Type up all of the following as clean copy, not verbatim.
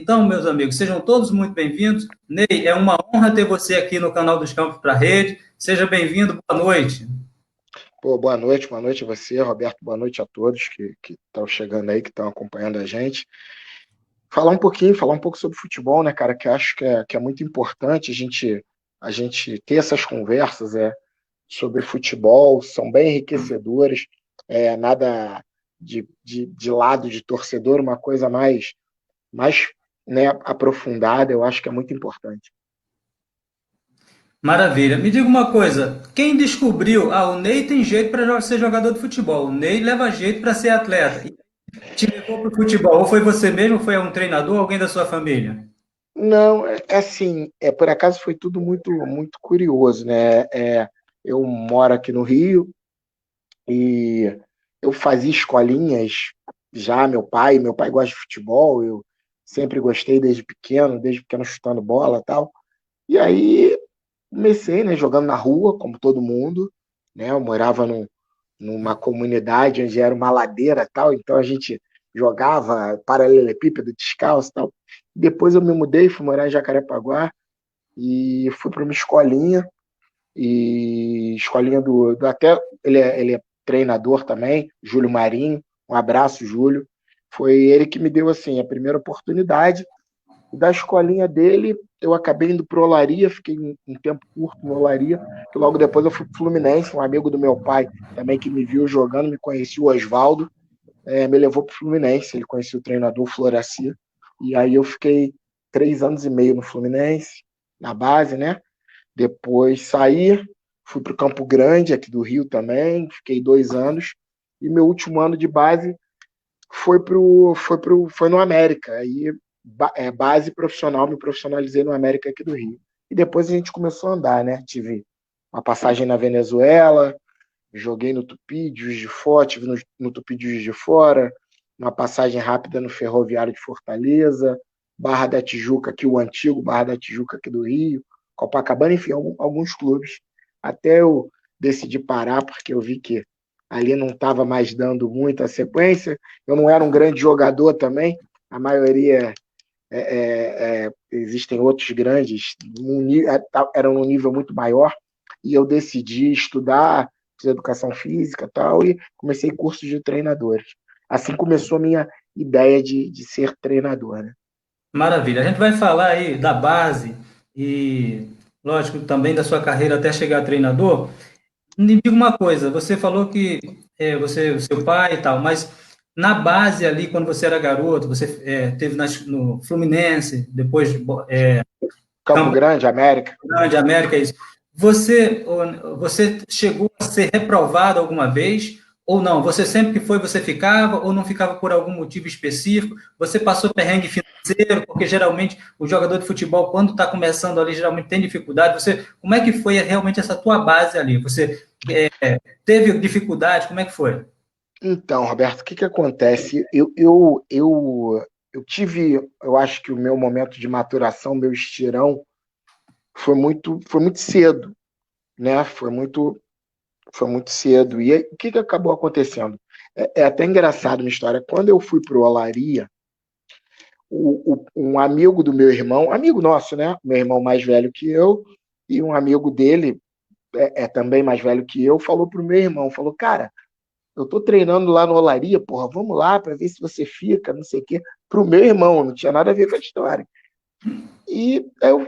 Então, meus amigos, sejam todos muito bem-vindos. Ney, é uma honra ter você aqui no canal dos Campos para a Rede. Seja bem-vindo, boa noite. Pô, boa noite a você, Roberto, boa noite a todos que estão chegando aí, que estão acompanhando a gente. Falar um pouco sobre futebol, né, cara, que eu acho que é muito importante a gente ter essas conversas sobre futebol, são bem enriquecedoras, nada de lado de torcedor, uma coisa mais né, aprofundada, eu acho que é muito importante. Maravilha. Me diga uma coisa, quem descobriu, o Ney tem jeito para ser jogador de futebol, o Ney leva jeito para ser atleta, e te levou para o futebol, ou foi você mesmo, ou foi um treinador, alguém da sua família? Não, é assim, por acaso foi tudo muito curioso, né? Eu moro aqui no Rio e eu fazia escolinhas já, meu pai gosta de futebol, eu sempre gostei desde pequeno chutando bola e tal. E aí comecei, né, jogando na rua, como todo mundo, né? Eu morava numa comunidade onde era uma ladeira e tal, então a gente jogava paralelepípedo, descalço e tal. Depois eu me mudei, fui morar em Jacarepaguá e fui para uma escolinha, e escolinha do até ele é treinador também, Júlio Marinho, um abraço, Júlio. Foi ele que me deu assim a primeira oportunidade. Da escolinha dele, eu acabei indo para o Olaria, fiquei um tempo curto no Olaria, que logo depois eu fui para o Fluminense, um amigo do meu pai também que me viu jogando, me conhecia, o Oswaldo, me levou para o Fluminense, ele conhecia o treinador Floraci, e aí eu fiquei 3 anos e meio no Fluminense, na base, né? Depois saí, fui para o Campo Grande, aqui do Rio também, fiquei 2 anos, e meu último ano de base foi no América. Aí, base profissional, me profissionalizei no América aqui do Rio. E depois a gente começou a andar, né? Tive uma passagem na Venezuela, joguei no Tupi de Juiz de Fora, tive no Tupi de Juiz de Fora, uma passagem rápida no Ferroviário de Fortaleza, Barra da Tijuca, aqui o antigo Barra da Tijuca aqui do Rio, Copacabana, enfim, alguns clubes. Até eu decidi parar, porque eu vi que ali não estava mais dando muita sequência. Eu não era um grande jogador também, a maioria existem outros grandes, eram num nível muito maior, e eu decidi estudar, fiz educação física e tal, e comecei cursos de treinadores. Assim começou a minha ideia de ser treinador, né? Maravilha. A gente vai falar aí da base e, lógico, também da sua carreira até chegar a treinador. Me diga uma coisa, você falou que o seu pai e tal, mas na base ali, quando você era garoto, você teve no Fluminense, depois Campo Campo Grande, América. Grande, América, isso. Você chegou a ser reprovado alguma vez? Ou não? Você sempre que foi, você ficava, ou não ficava por algum motivo específico? Você passou perrengue financeiro, porque geralmente o jogador de futebol, quando está começando ali, geralmente tem dificuldade. Como é que foi realmente essa tua base ali? Você teve dificuldade? Como é que foi? Então, Roberto, o que acontece? Eu tive, eu acho que o meu momento de maturação, meu estirão, foi muito cedo, né? Foi muito cedo. E aí, o que acabou acontecendo? É até engraçado uma história. Quando eu fui para o Olaria, um amigo do meu irmão, amigo nosso, né? Meu irmão mais velho que eu, e um amigo dele, também mais velho que eu, falou pro meu irmão, falou, cara, eu tô treinando lá no Olaria, porra, vamos lá para ver se você fica, não sei o quê. Pro meu irmão, não tinha nada a ver com a história. E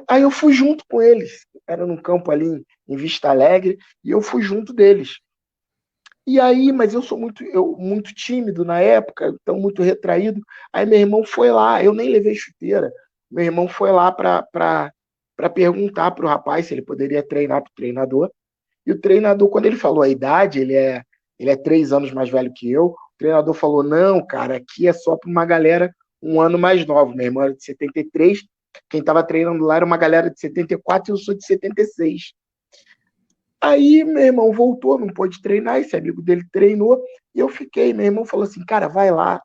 aí eu fui junto com eles. Era num campo ali em Vista Alegre, e eu fui junto deles. E aí, mas eu sou muito tímido na época, então muito retraído. Aí meu irmão foi lá, eu nem levei chuteira. Meu irmão foi lá para perguntar para o rapaz se ele poderia treinar para o treinador. E o treinador, quando ele falou a idade, ele é 3 anos mais velho que eu. O treinador falou: não, cara, aqui é só para uma galera um ano mais nova. Meu irmão era de 73, quem estava treinando lá era uma galera de 74 e eu sou de 76. Aí meu irmão voltou, não pôde treinar, esse amigo dele treinou, e eu fiquei. Meu irmão falou assim, cara, vai lá,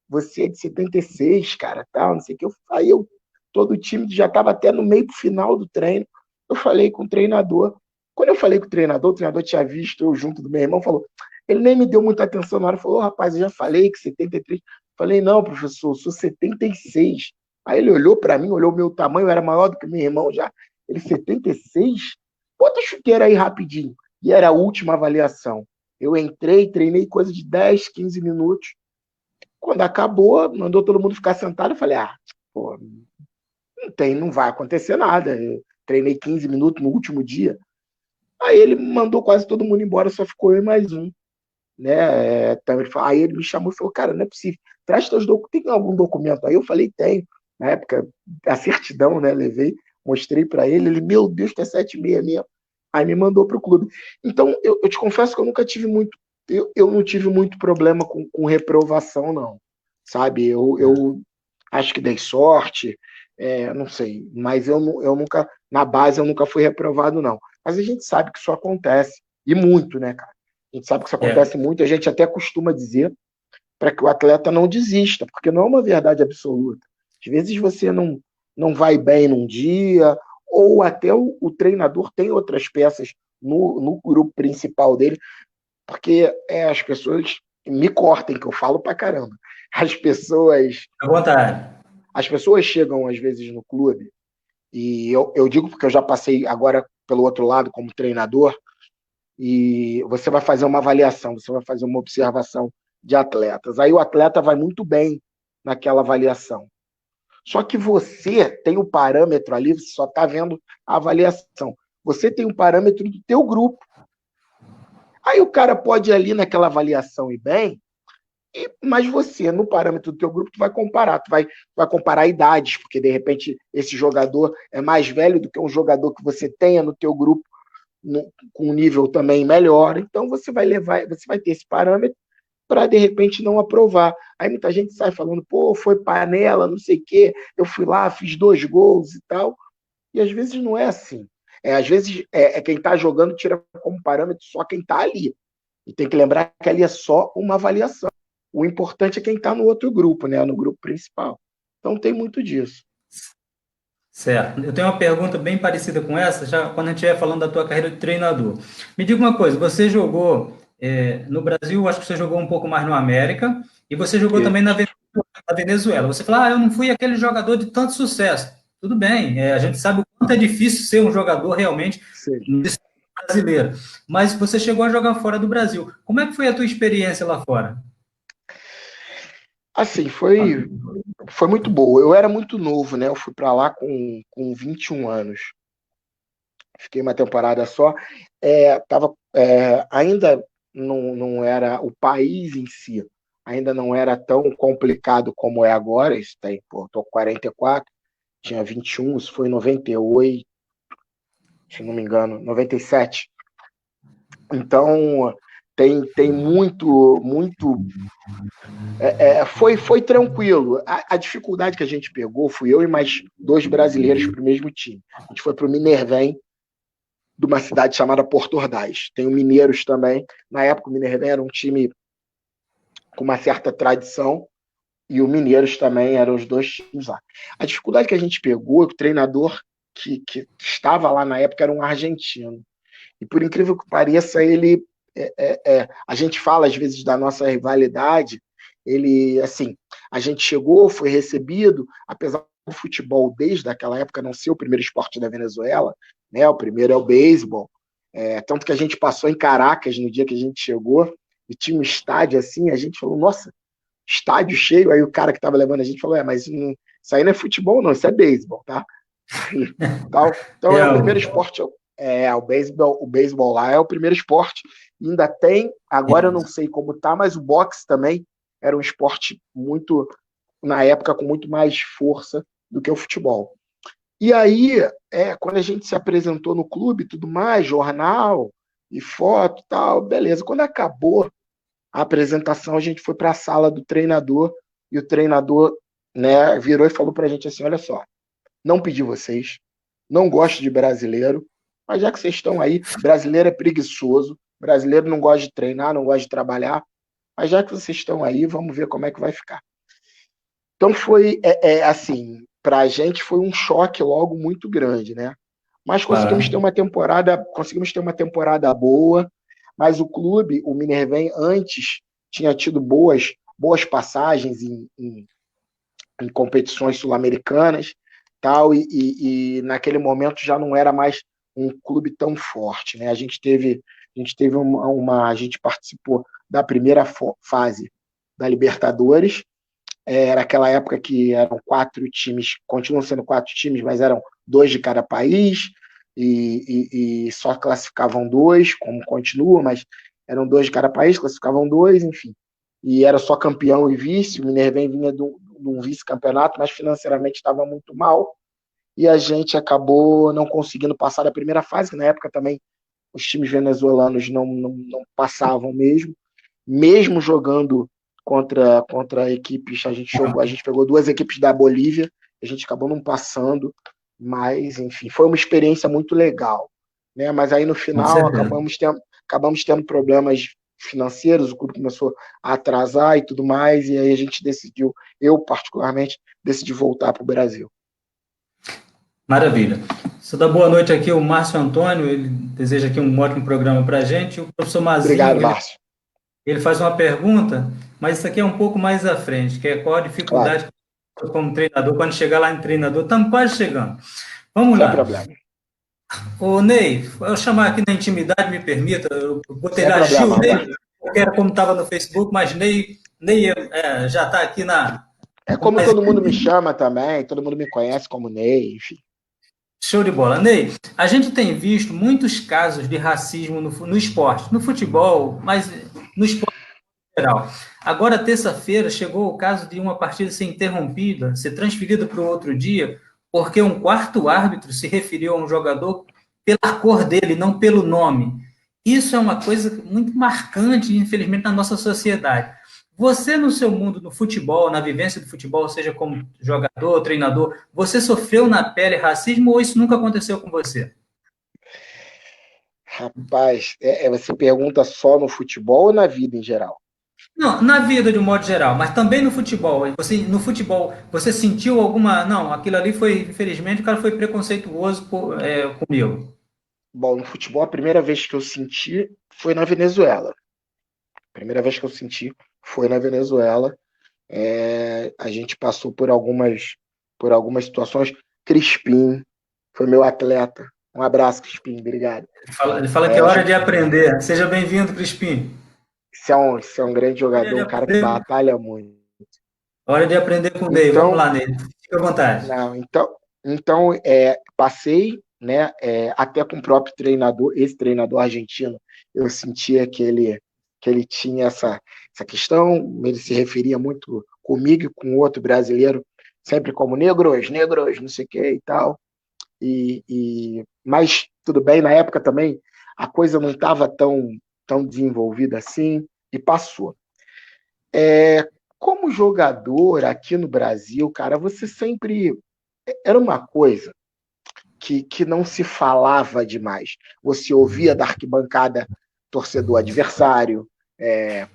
você é de 76, cara, tal, não sei o que. Aí eu, todo tímido, já estava até no meio pro final do treino, eu falei com o treinador. Quando eu falei com o treinador tinha visto eu junto do meu irmão, falou, ele nem me deu muita atenção na hora, falou, rapaz, eu já falei que 73. Falei, não, professor, eu sou 76. Aí ele olhou para mim, olhou o meu tamanho, eu era maior do que meu irmão já. Ele, 76? Bota a chuteira aí rapidinho. E era a última avaliação. Eu entrei, treinei coisa de 10, 15 minutos. Quando acabou, mandou todo mundo ficar sentado. Eu falei, pô, não vai acontecer nada. Eu treinei 15 minutos no último dia. Aí ele mandou quase todo mundo embora, só ficou eu e mais um. Né? Então aí ele me chamou e falou, cara, não é possível. Traz teus documentos. Tem algum documento aí? Eu falei, tenho. Na época, a certidão, né? Levei, mostrei para ele. Ele, meu Deus, tu é 7,6 mesmo. Aí me mandou para o clube. Então, eu te confesso que eu nunca tive muito. Eu não tive muito problema com reprovação, não. Sabe? Eu acho que dei sorte, não sei. Mas eu nunca, na base, eu nunca fui reprovado, não. Mas a gente sabe que isso acontece. E muito, né, cara? A gente sabe que isso É, acontece muito. A gente até costuma dizer para que o atleta não desista, porque não é uma verdade absoluta. Às vezes você não vai bem num dia, ou até o treinador tem outras peças no grupo principal dele, porque as pessoas me cortem, que eu falo pra caramba. As pessoas, à vontade. as pessoas chegam às vezes no clube, e eu digo porque eu já passei agora pelo outro lado como treinador, e você vai fazer uma avaliação, você vai fazer uma observação de atletas. Aí o atleta vai muito bem naquela avaliação. Só que você tem o parâmetro ali, você só está vendo a avaliação. Você tem o parâmetro do teu grupo. Aí o cara pode ir ali naquela avaliação e bem, mas você, no parâmetro do teu grupo, tu vai comparar idades, porque de repente esse jogador é mais velho do que um jogador que você tenha no teu grupo com um nível também melhor. Então você vai ter esse parâmetro para de repente não aprovar. Aí muita gente sai falando, pô, foi panela, não sei o quê, eu fui lá, fiz 2 gols e tal. E às vezes não é assim. Às vezes quem está jogando tira como parâmetro só quem está ali. E tem que lembrar que ali é só uma avaliação. O importante é quem está no outro grupo, né? No grupo principal. Então tem muito disso. Certo. Eu tenho uma pergunta bem parecida com essa, já quando a gente estiver falando da tua carreira de treinador. Me diga uma coisa, você jogou no Brasil, acho que você jogou um pouco mais no América, e você jogou E, também na Venezuela. Você falou, eu não fui aquele jogador de tanto sucesso. Tudo bem, a gente sabe o quanto é difícil ser um jogador realmente sim. brasileiro, mas você chegou a jogar fora do Brasil. Como é que foi a tua experiência lá fora? Assim, foi muito boa. Eu era muito novo, né? Eu fui para lá com 21 anos. Fiquei uma temporada só. Ainda não era o país em si, ainda não era tão complicado como é agora. Isso tem, pô, tô com 44, tinha 21, isso foi em 98, se não me engano, 97. Então tem muito. Foi tranquilo. A dificuldade que a gente pegou fui eu e mais 2 brasileiros para o mesmo time. A gente foi para o Minervém, de uma cidade chamada Porto Ordaz. Tem o Mineiros também. Na época, o Minervém era um time com uma certa tradição e o Mineiros também eram os dois times lá. A dificuldade que a gente pegou, o treinador que estava lá na época era um argentino. E por incrível que pareça, ele. A gente fala às vezes da nossa rivalidade. Ele, assim, a gente chegou, foi recebido, apesar do futebol desde aquela época não ser o primeiro esporte da Venezuela, né? O primeiro é o beisebol. Tanto que a gente passou em Caracas no dia que a gente chegou e tinha um estádio assim, a gente falou, nossa, estádio cheio. Aí o cara que estava levando a gente falou, mas isso aí não é futebol, não, isso é beisebol, tá? Tal. Então é o primeiro esporte, o beisebol lá é o primeiro esporte. Ainda tem, agora eu não sei como tá, mas o boxe também era um esporte muito, na época, com muito mais força do que o futebol. E aí, quando a gente se apresentou no clube, tudo mais, jornal e foto e tal, beleza. Quando acabou a apresentação, a gente foi para a sala do treinador e o treinador, né, virou e falou para a gente assim, olha só, não pedi vocês, não gosto de brasileiro, mas já que vocês estão aí, brasileiro é preguiçoso, brasileiro não gosta de treinar, não gosta de trabalhar, mas já que vocês estão aí, vamos ver como é que vai ficar. Então foi assim, para a gente foi um choque logo muito grande, né? Mas Claro. conseguimos ter uma temporada boa, mas o clube, o Minervém, antes tinha tido boas passagens em competições sul-americanas, tal, e naquele momento já não era mais um clube tão forte, né? A gente participou da primeira fase da Libertadores. Era aquela época que eram 4 times, continuam sendo 4 times, mas eram 2 de cada país, e só classificavam 2, como continua, mas eram 2 de cada país, classificavam 2, enfim. E era só campeão e vice. O Minervém vinha de um vice-campeonato, mas financeiramente estava muito mal, e a gente acabou não conseguindo passar da primeira fase, que na época também os times venezuelanos não passavam mesmo jogando contra equipes. A gente pegou 2 equipes da Bolívia, a gente acabou não passando, mas enfim, foi uma experiência muito legal, né? Mas aí no Com final certeza. acabamos tendo problemas financeiros, o clube começou a atrasar e tudo mais, e aí a gente decidiu, eu particularmente, decidi voltar para o Brasil. Maravilha. Só dá boa noite aqui o Márcio Antônio, ele deseja aqui um ótimo programa para a gente. O professor Obrigado, Mazinho, Márcio. ele faz uma pergunta, mas isso aqui é um pouco mais à frente, que é qual a Claro, dificuldade como treinador, quando chegar lá em treinador, estamos quase chegando. Vamos sem lá. problema. Ô, Ney, eu chamar aqui na intimidade, me permita, eu botei Sem lá Gil problema, Ney, Roberto. porque era como estava no Facebook, mas Ney já está aqui na. É como todo mundo me chama também, todo mundo me conhece como Ney, enfim. Show de bola. Ney, a gente tem visto muitos casos de racismo no esporte, no futebol, mas no esporte em geral. Agora, terça-feira, chegou o caso de uma partida ser interrompida, ser transferida para o outro dia, porque um quarto árbitro se referiu a um jogador pela cor dele, não pelo nome. Isso é uma coisa muito marcante, infelizmente, na nossa sociedade. Você, no seu mundo, no futebol, na vivência do futebol, seja como jogador, treinador, você sofreu na pele racismo ou isso nunca aconteceu com você? Rapaz, você pergunta só no futebol ou na vida em geral? Não, na vida de um modo geral, mas também no futebol. Você, no futebol, você sentiu alguma. Não, aquilo ali foi, infelizmente, o cara foi preconceituoso comigo. Bom, no futebol, a primeira vez que eu senti foi na Venezuela. A primeira vez que eu senti foi na Venezuela. A gente passou por algumas situações. Crispim foi meu atleta. Um abraço, Crispim, obrigado. Ele fala que É, é a hora de gente, aprender. Seja bem-vindo, Crispim. esse é um grande Hora jogador, de um cara que aprender, batalha muito. hora de aprender com o Ney. Vamos Então, lá, Ney. Fica à vontade. não, passei, né, até com o próprio treinador, esse treinador argentino, eu sentia que ele tinha essa questão, ele se referia muito comigo e com outro brasileiro, sempre como negros, negros, não sei o que e tal, mas tudo bem, na época também a coisa não estava tão desenvolvida assim, e passou. Como jogador aqui no Brasil, cara, você sempre era uma coisa que não se falava demais. Você ouvia da arquibancada torcedor adversário,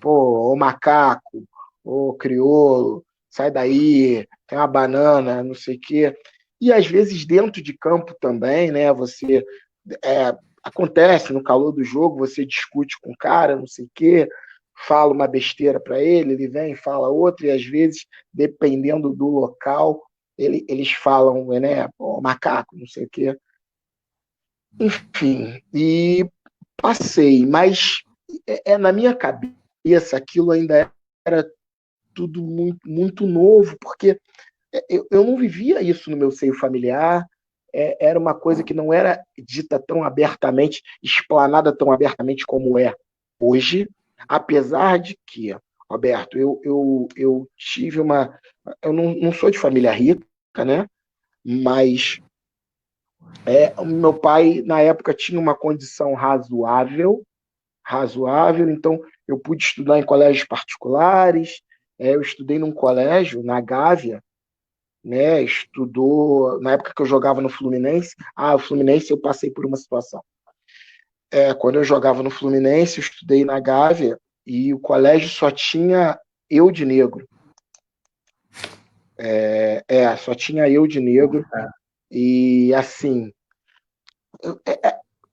pô, ô macaco, ô crioulo, sai daí, tem uma banana, não sei o quê. E às vezes dentro de campo também, né? Acontece no calor do jogo, você discute com o cara, não sei o quê, fala uma besteira para ele vem e fala outra, e às vezes, dependendo do local, eles falam, né, pô, macaco, não sei o quê. Enfim, e passei, mas na minha cabeça aquilo ainda era tudo muito, muito novo, porque eu não vivia isso no meu seio familiar, era uma coisa que não era dita tão abertamente, explanada tão abertamente como é hoje, apesar de que, Roberto, eu tive uma. Eu não sou de família rica, né? Mas o meu pai, na época, tinha uma condição razoável, então eu pude estudar em colégios particulares, eu estudei num colégio, na Gávea, né, estudou, na época que eu jogava no Fluminense, o Fluminense eu passei por uma situação. Quando eu jogava no Fluminense, eu estudei na Gávea e o colégio só tinha eu de negro. Só tinha eu de negro. E assim,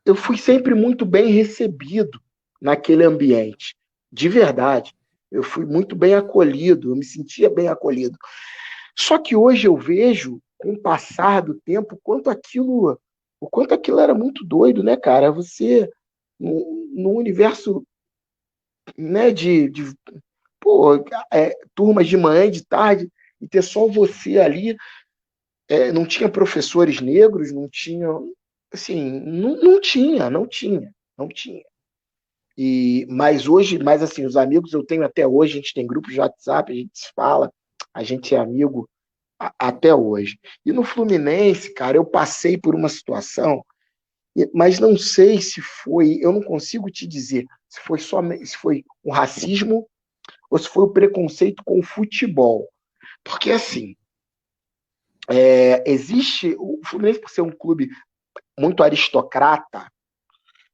eu fui sempre muito bem recebido naquele ambiente, de verdade. Eu fui muito bem acolhido, eu me sentia bem acolhido. Só que hoje eu vejo, com o passar do tempo, o quanto aquilo era muito doido, né, cara? Você, no universo, né, pô, turmas de manhã e de tarde, e ter só você ali, não tinha professores negros, não tinha, assim, não tinha. Mas hoje, mas assim, os amigos eu tenho até hoje, a gente tem grupos de WhatsApp, a gente se fala, a gente é amigo até hoje. E no Fluminense, cara, eu passei por uma situação, mas não sei se foi, eu não consigo te dizer se foi um racismo ou se foi o preconceito com o futebol. Porque assim, existe o Fluminense por ser um clube muito aristocrata,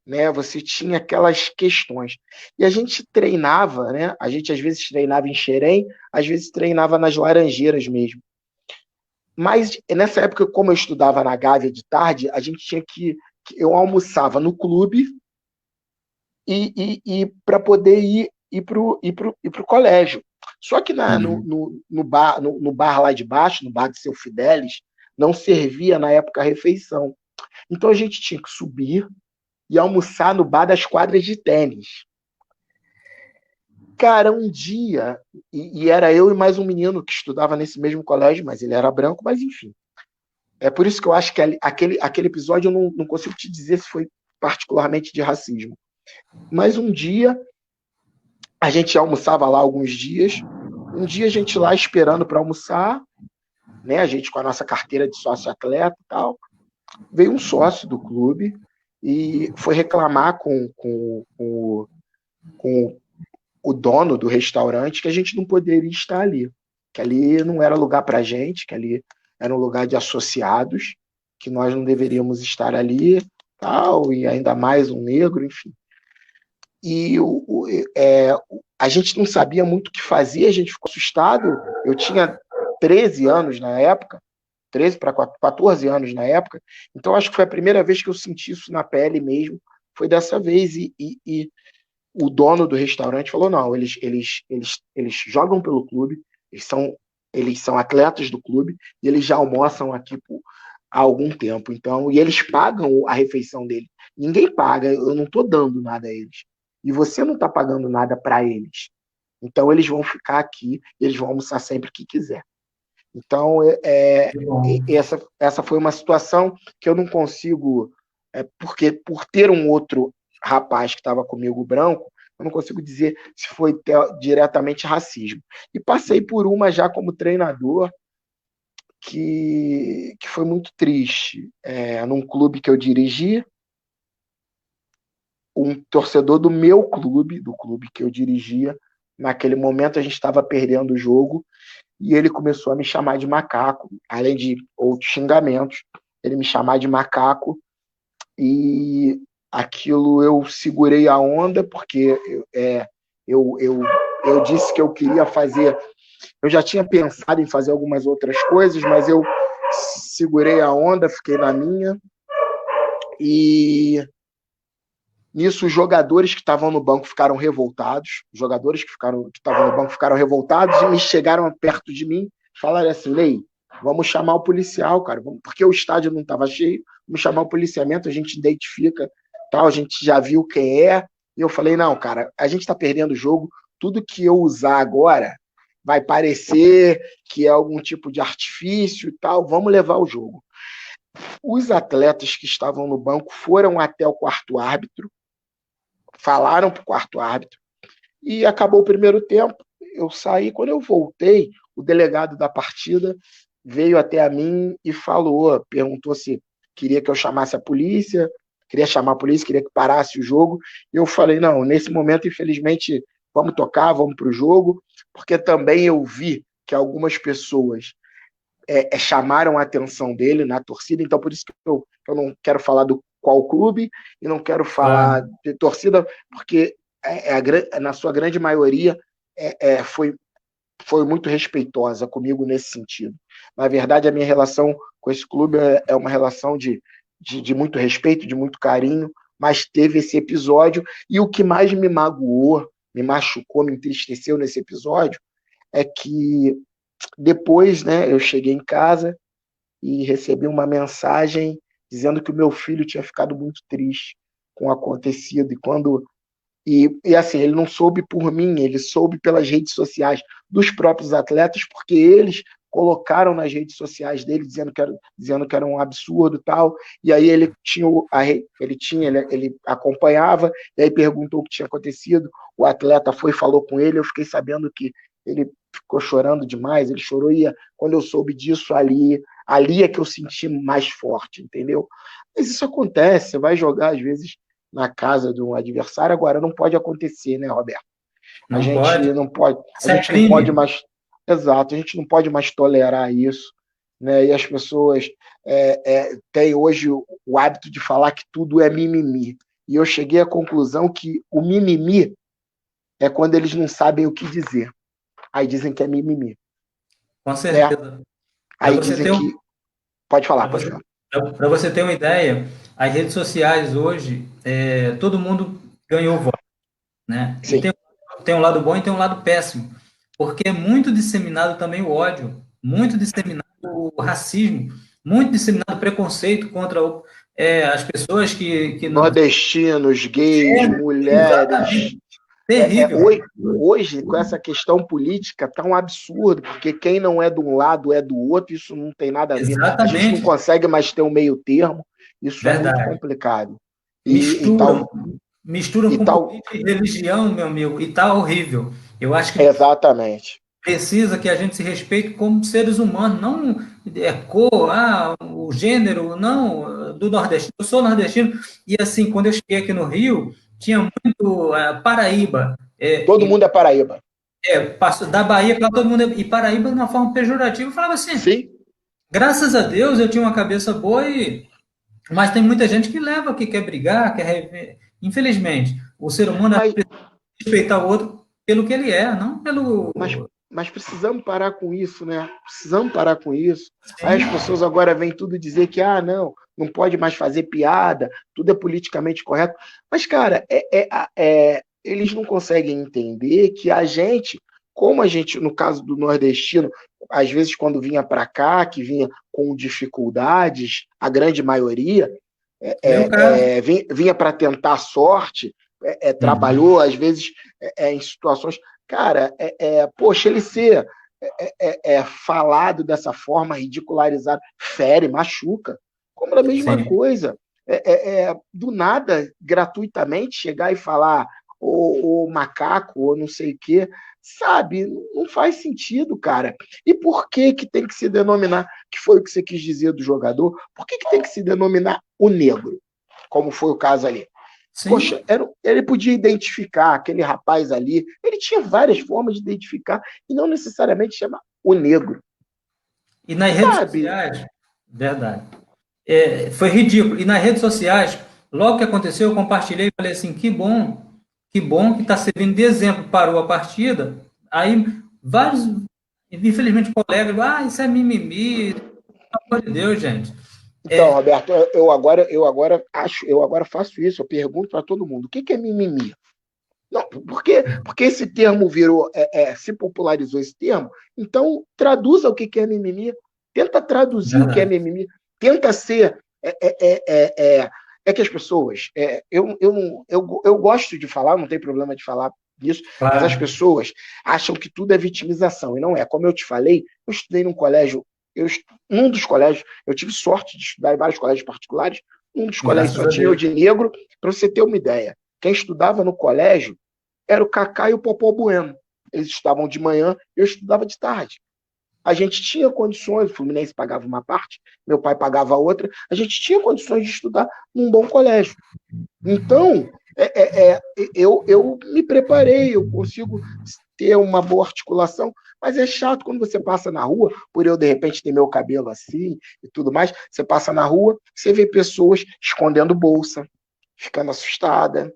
né? Você tinha aquelas questões. E a gente treinava, né? A gente às vezes treinava em Xerém, às vezes treinava nas Laranjeiras mesmo. Mas nessa época, como eu estudava na Gávea de tarde, a gente tinha eu almoçava no clube e para poder ir pro colégio. Só que no bar lá de baixo, no bar de Seu Fidelis, não servia na época a refeição. Então a gente tinha que subir e almoçar no bar das quadras de tênis. Cara, um dia, e era eu e mais um menino que estudava nesse mesmo colégio, mas ele era branco, mas enfim. É por isso que eu acho que aquele episódio eu não consigo te dizer se foi particularmente de racismo. Mas um dia, a gente almoçava lá alguns dias, um dia a gente lá esperando para almoçar, né? A gente com a nossa carteira de sócio-atleta e tal, veio um sócio do clube e foi reclamar com o dono do restaurante que a gente não poderia estar ali, que ali não era lugar para gente, que ali era um lugar de associados, que nós não deveríamos estar ali, tal, e ainda mais um negro, enfim. E a gente não sabia muito o que fazer, a gente ficou assustado. Eu tinha 13 anos na época, 13 para 14 anos na época, então acho que foi a primeira vez que eu senti isso na pele mesmo, foi dessa vez, e o dono do restaurante falou, não, eles jogam pelo clube, eles são atletas do clube, e eles já almoçam aqui há algum tempo, então, e eles pagam a refeição dele. Ninguém paga, eu não estou dando nada a eles. E você não está pagando nada para eles. Então, eles vão ficar aqui, eles vão almoçar sempre que quiser. Então, essa foi uma situação que eu não consigo, porque por ter um outro rapaz que estava comigo branco, eu não consigo dizer se foi diretamente racismo. E passei por uma já como treinador que foi muito triste. Num clube que eu dirigi, um torcedor do meu clube, do clube que eu dirigia, naquele momento a gente estava perdendo o jogo, e ele começou a me chamar de macaco, além de outros xingamentos, ele me chamar de macaco, e aquilo eu segurei a onda, porque eu disse que eu queria fazer, eu já tinha pensado em fazer algumas outras coisas, mas eu segurei a onda, fiquei na minha, e nisso os jogadores que estavam no banco ficaram revoltados, os jogadores que estavam no banco ficaram revoltados e me chegaram perto de mim, falaram assim, Lei, vamos chamar o policial, cara, porque o estádio não estava cheio, vamos chamar o policiamento, a gente identifica, tal, a gente já viu quem é, e eu falei, não, cara, a gente está perdendo o jogo, tudo que eu usar agora vai parecer que é algum tipo de artifício e tal, vamos levar o jogo. Os atletas que estavam no banco foram até o quarto árbitro, falaram para o quarto árbitro, e acabou o primeiro tempo, eu saí, quando eu voltei, o delegado da partida veio até a mim e perguntou se queria que eu chamasse a polícia, queria chamar a polícia, queria que parasse o jogo, e eu falei, não, nesse momento, infelizmente, vamos tocar, vamos para o jogo, porque também eu vi que algumas pessoas chamaram a atenção dele na torcida, então por isso que eu não quero falar do qual clube e não quero falar de torcida, porque na sua grande maioria foi muito respeitosa comigo nesse sentido. Na verdade, a minha relação com esse clube é uma relação de muito respeito, de muito carinho, mas teve esse episódio, e o que mais me magoou, me machucou, me entristeceu nesse episódio, é que depois, né, eu cheguei em casa e recebi uma mensagem dizendo que o meu filho tinha ficado muito triste com o acontecido. E assim, ele não soube por mim, ele soube pelas redes sociais dos próprios atletas, porque eles colocaram nas redes sociais dele dizendo que era um absurdo e tal. E aí ele tinha ele acompanhava, e aí perguntou o que tinha acontecido. O atleta foi e falou com ele, eu fiquei sabendo que ele ficou chorando demais, ele chorou, e quando eu soube disso ali é que eu senti mais forte, entendeu? Mas isso acontece, você vai jogar às vezes na casa de um adversário. Agora não pode acontecer, né, Roberto? A Não gente pode. não pode, a Isso é gente não pode crime. mais, exato, a gente não pode mais tolerar isso, né? E as pessoas têm hoje o hábito de falar que tudo é mimimi. E eu cheguei à conclusão que o mimimi é quando eles não sabem o que dizer. Aí dizem que é mimimi, Com né? certeza. Para Aí você dizem ter que pode falar, para pode você, falar. para você ter uma ideia, as redes sociais hoje, todo mundo ganhou voz, né? E Sim. tem um lado bom e tem um lado péssimo, porque é muito disseminado também o ódio, muito disseminado o racismo, muito disseminado o preconceito contra as pessoas que não. Nordestinos, gays, mulheres. Exatamente, terrível. Hoje, com essa questão política, tá um absurdo, porque quem não é de um lado é do outro, isso não tem nada a ver. A gente não Exatamente, consegue mais ter um meio termo, isso é muito verdade. complicado. E, e Misturam, tal, misturam e com tal, política e religião, meu amigo, e tá horrível. Eu acho que exatamente. precisa que a gente se respeite como seres humanos, não cor, o gênero, não, do nordestino. Eu sou nordestino, e assim, quando eu cheguei aqui no Rio, tinha muito Paraíba, Todo mundo é Paraíba. passou da Bahia para todo mundo, e Paraíba de uma forma pejorativa. Eu falava assim, Sim, graças a Deus eu tinha uma cabeça boa, mas tem muita gente que leva, que quer brigar, infelizmente, o ser humano mas, precisa respeitar o outro pelo que ele é, não pelo... mas, mas precisamos parar com isso, né? Precisamos parar com isso. Aí as Sim, pessoas agora vêm tudo dizer que, não pode mais fazer piada, tudo é politicamente correto. Mas, cara, eles não conseguem entender que a gente, como a gente, no caso do nordestino, às vezes quando vinha para cá, que vinha com dificuldades, a grande maioria, meu caso. vinha para tentar sorte, Uhum. trabalhou, às vezes, em situações. Cara, poxa, ele ser falado dessa forma, ridicularizado, fere, machuca. Como a mesma Sim, coisa. Do nada, gratuitamente, chegar e falar o macaco, ou não sei o quê, sabe? Não faz sentido, cara. E por que que tem que se denominar, que foi o que você quis dizer do jogador, por que que tem que se denominar o negro, como foi o caso ali? Poxa, sim. ele podia identificar aquele rapaz ali, ele tinha várias formas de identificar, e não necessariamente chamar o negro, E nas redes sabe? sociais, verdade. Foi ridículo. E nas redes sociais, logo que aconteceu, eu compartilhei e falei assim: que bom que está servindo de exemplo. Parou a partida. Aí, vários, infelizmente, colegas, isso é mimimi. Pelo amor de Deus, gente. Então, Roberto, eu agora faço isso, eu pergunto para todo mundo, o que que é mimimi? Não, porque esse termo virou, se popularizou esse termo, então traduza o que que é mimimi, tenta traduzir o que é Verdade. mimimi, tenta ser. Que as pessoas. Eu gosto de falar, não tem problema de falar isso, mas as Claro. pessoas acham que tudo é vitimização, e não é. Como eu te falei, eu estudei num colégio, um dos colégios, eu tive sorte de estudar em vários colégios particulares, um dos colégios Graças só a tinha o Deus. de negro, para você ter uma ideia. Quem estudava no colégio era o Cacá e o Popó Bueno. Eles estudavam de manhã, eu estudava de tarde. A gente tinha condições, o Fluminense pagava uma parte, meu pai pagava a outra, a gente tinha condições de estudar num bom colégio. Então, eu me preparei, eu consigo ter uma boa articulação, mas é chato quando você passa na rua, por eu de repente ter meu cabelo assim e tudo mais, você passa na rua, você vê pessoas escondendo bolsa, ficando assustada,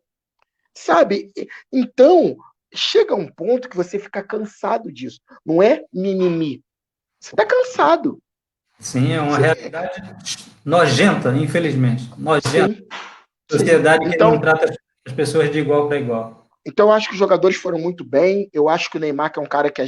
sabe? Então, chega um ponto que você fica cansado disso. Não é mimimi. Você está cansado. Sim, é uma Você- realidade nojenta, infelizmente. Nojenta. sim, sim. Sociedade que não Então, trata as pessoas de igual para igual. Então, eu acho que os jogadores foram muito bem. Eu acho que o Neymar, que é um cara que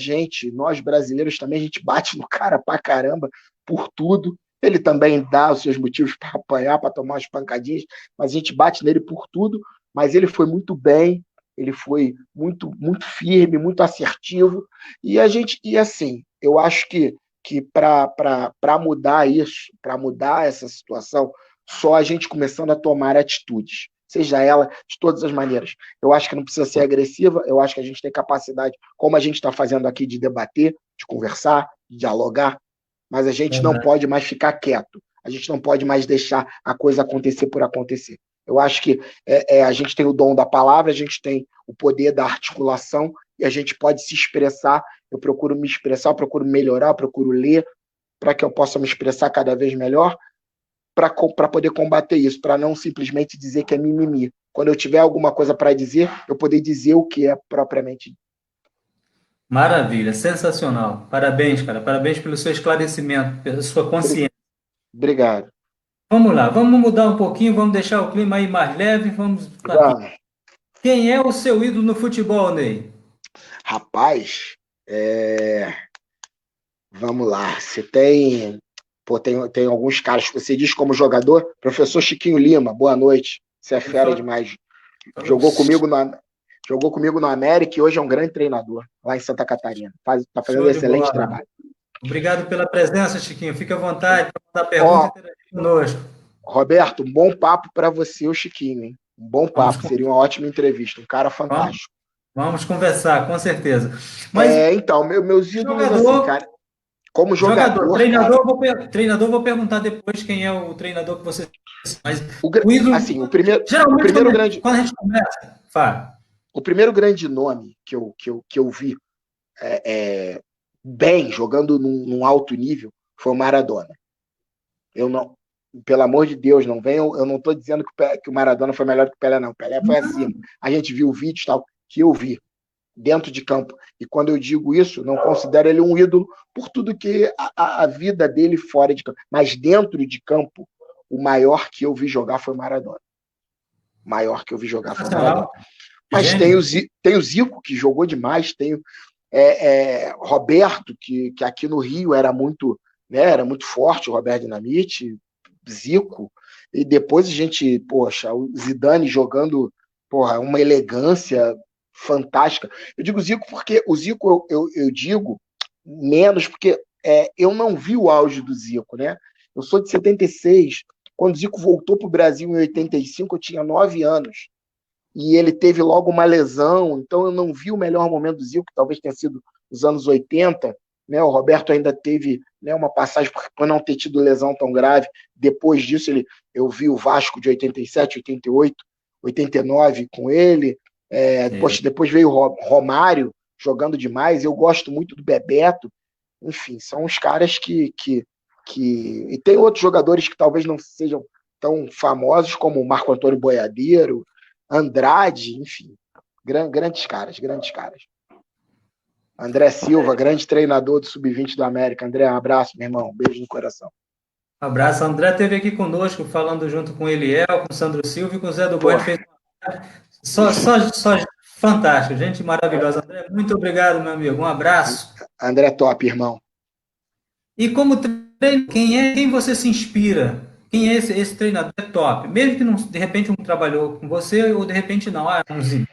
nós brasileiros também, a gente bate no cara pra caramba por tudo. Ele também dá os seus motivos para apanhar, para tomar umas pancadinhas, mas a gente bate nele por tudo. Mas ele foi muito bem, ele foi muito, muito firme, muito assertivo. E assim, eu acho que para mudar isso, para mudar essa situação, só a gente começando a tomar atitudes, seja ela de todas as maneiras. Eu acho que não precisa ser agressiva, eu acho que a gente tem capacidade, como a gente está fazendo aqui, de debater, de conversar, de dialogar, mas a gente não Verdade. pode mais ficar quieto, a gente não pode mais deixar a coisa acontecer por acontecer. Eu acho que a gente tem o dom da palavra, a gente tem o poder da articulação e a gente pode se expressar. Eu procuro me expressar, eu procuro melhorar, eu procuro ler para que eu possa me expressar cada vez melhor, para poder combater isso, para não simplesmente dizer que é mimimi. Quando eu tiver alguma coisa para dizer, eu poder dizer o que é propriamente. Maravilha, sensacional. Parabéns, cara. Parabéns pelo seu esclarecimento, pela sua consciência. Obrigado. Vamos lá, vamos mudar um pouquinho, vamos deixar o clima aí mais leve, vamos aqui. Vamos. Quem é o seu ídolo no futebol, Ney? Rapaz, vamos lá. Você tem. Pô, tem alguns caras que você diz como jogador. Professor Chiquinho Lima, boa noite. Você é fera demais. Jogou comigo jogou comigo no América e hoje é um grande treinador lá em Santa Catarina. Tá fazendo um Show de excelente bola. trabalho. Obrigado pela presença, Chiquinho. Fique à vontade para mandar Ó, pergunta e interagir conosco. Roberto, um bom papo para você, o Chiquinho, hein? Um bom Vamos, papo, seria uma ótima entrevista. Um cara vamos, fantástico. vamos conversar, com certeza. Mas Então, meus ídolos, assim, jogador, cara, como jogador, jogador, cara, treinador, vou perguntar depois quem é o treinador que você. Mas o ídolo, assim, o geralmente, primeiro grande, quando a gente começa, fala. o primeiro grande nome que eu vi bem, jogando num alto nível, foi o Maradona. Eu não, pelo amor de Deus, não venho, eu não estou dizendo que o Maradona foi melhor que o Pelé, não. O Pelé foi acima. A gente viu vídeos tal que eu vi dentro de campo. E quando eu digo isso, não considero ele um ídolo por tudo que a vida dele fora de campo. Mas dentro de campo, o maior que eu vi jogar foi o Maradona. O maior que eu vi jogar foi o Maradona. Nacional, Mas gênio. tem o Zico, que jogou demais, tem Roberto, que aqui no Rio era muito forte, o Roberto Dinamite, Zico, e depois a gente, poxa, o Zidane jogando, porra, uma elegância fantástica. Eu digo Zico porque o Zico eu digo menos porque eu não vi o auge do Zico, né? Eu sou de 76, quando o Zico voltou para o Brasil em 85, eu tinha 9 anos e ele teve logo uma lesão, então eu não vi o melhor momento do Zico, que talvez tenha sido nos anos 80, né? O Roberto ainda teve, né, uma passagem por não ter tido lesão tão grave. Depois disso, eu vi o Vasco de 87, 88, 89 com ele. É, Depois veio o Romário jogando demais. Eu gosto muito do Bebeto. Enfim, são os caras E tem outros jogadores que talvez não sejam tão famosos, como o Marco Antônio Boiadeiro, Andrade, enfim, grandes caras, grandes caras. André Silva, grande treinador do Sub-20 do América. André, um abraço, meu irmão. Beijo no coração. abraço. André esteve aqui conosco, falando junto com o Eliel, com o Sandro Silva e com o Zé do Boi. Pô, Ele fez só fantástico, gente maravilhosa. André, muito obrigado, meu amigo. Um abraço. André top, irmão. E como treino, quem você se inspira? Quem é esse treinador? É top. Mesmo que não, de repente não trabalhou com você, ou de repente não. Ah, é um Zidane,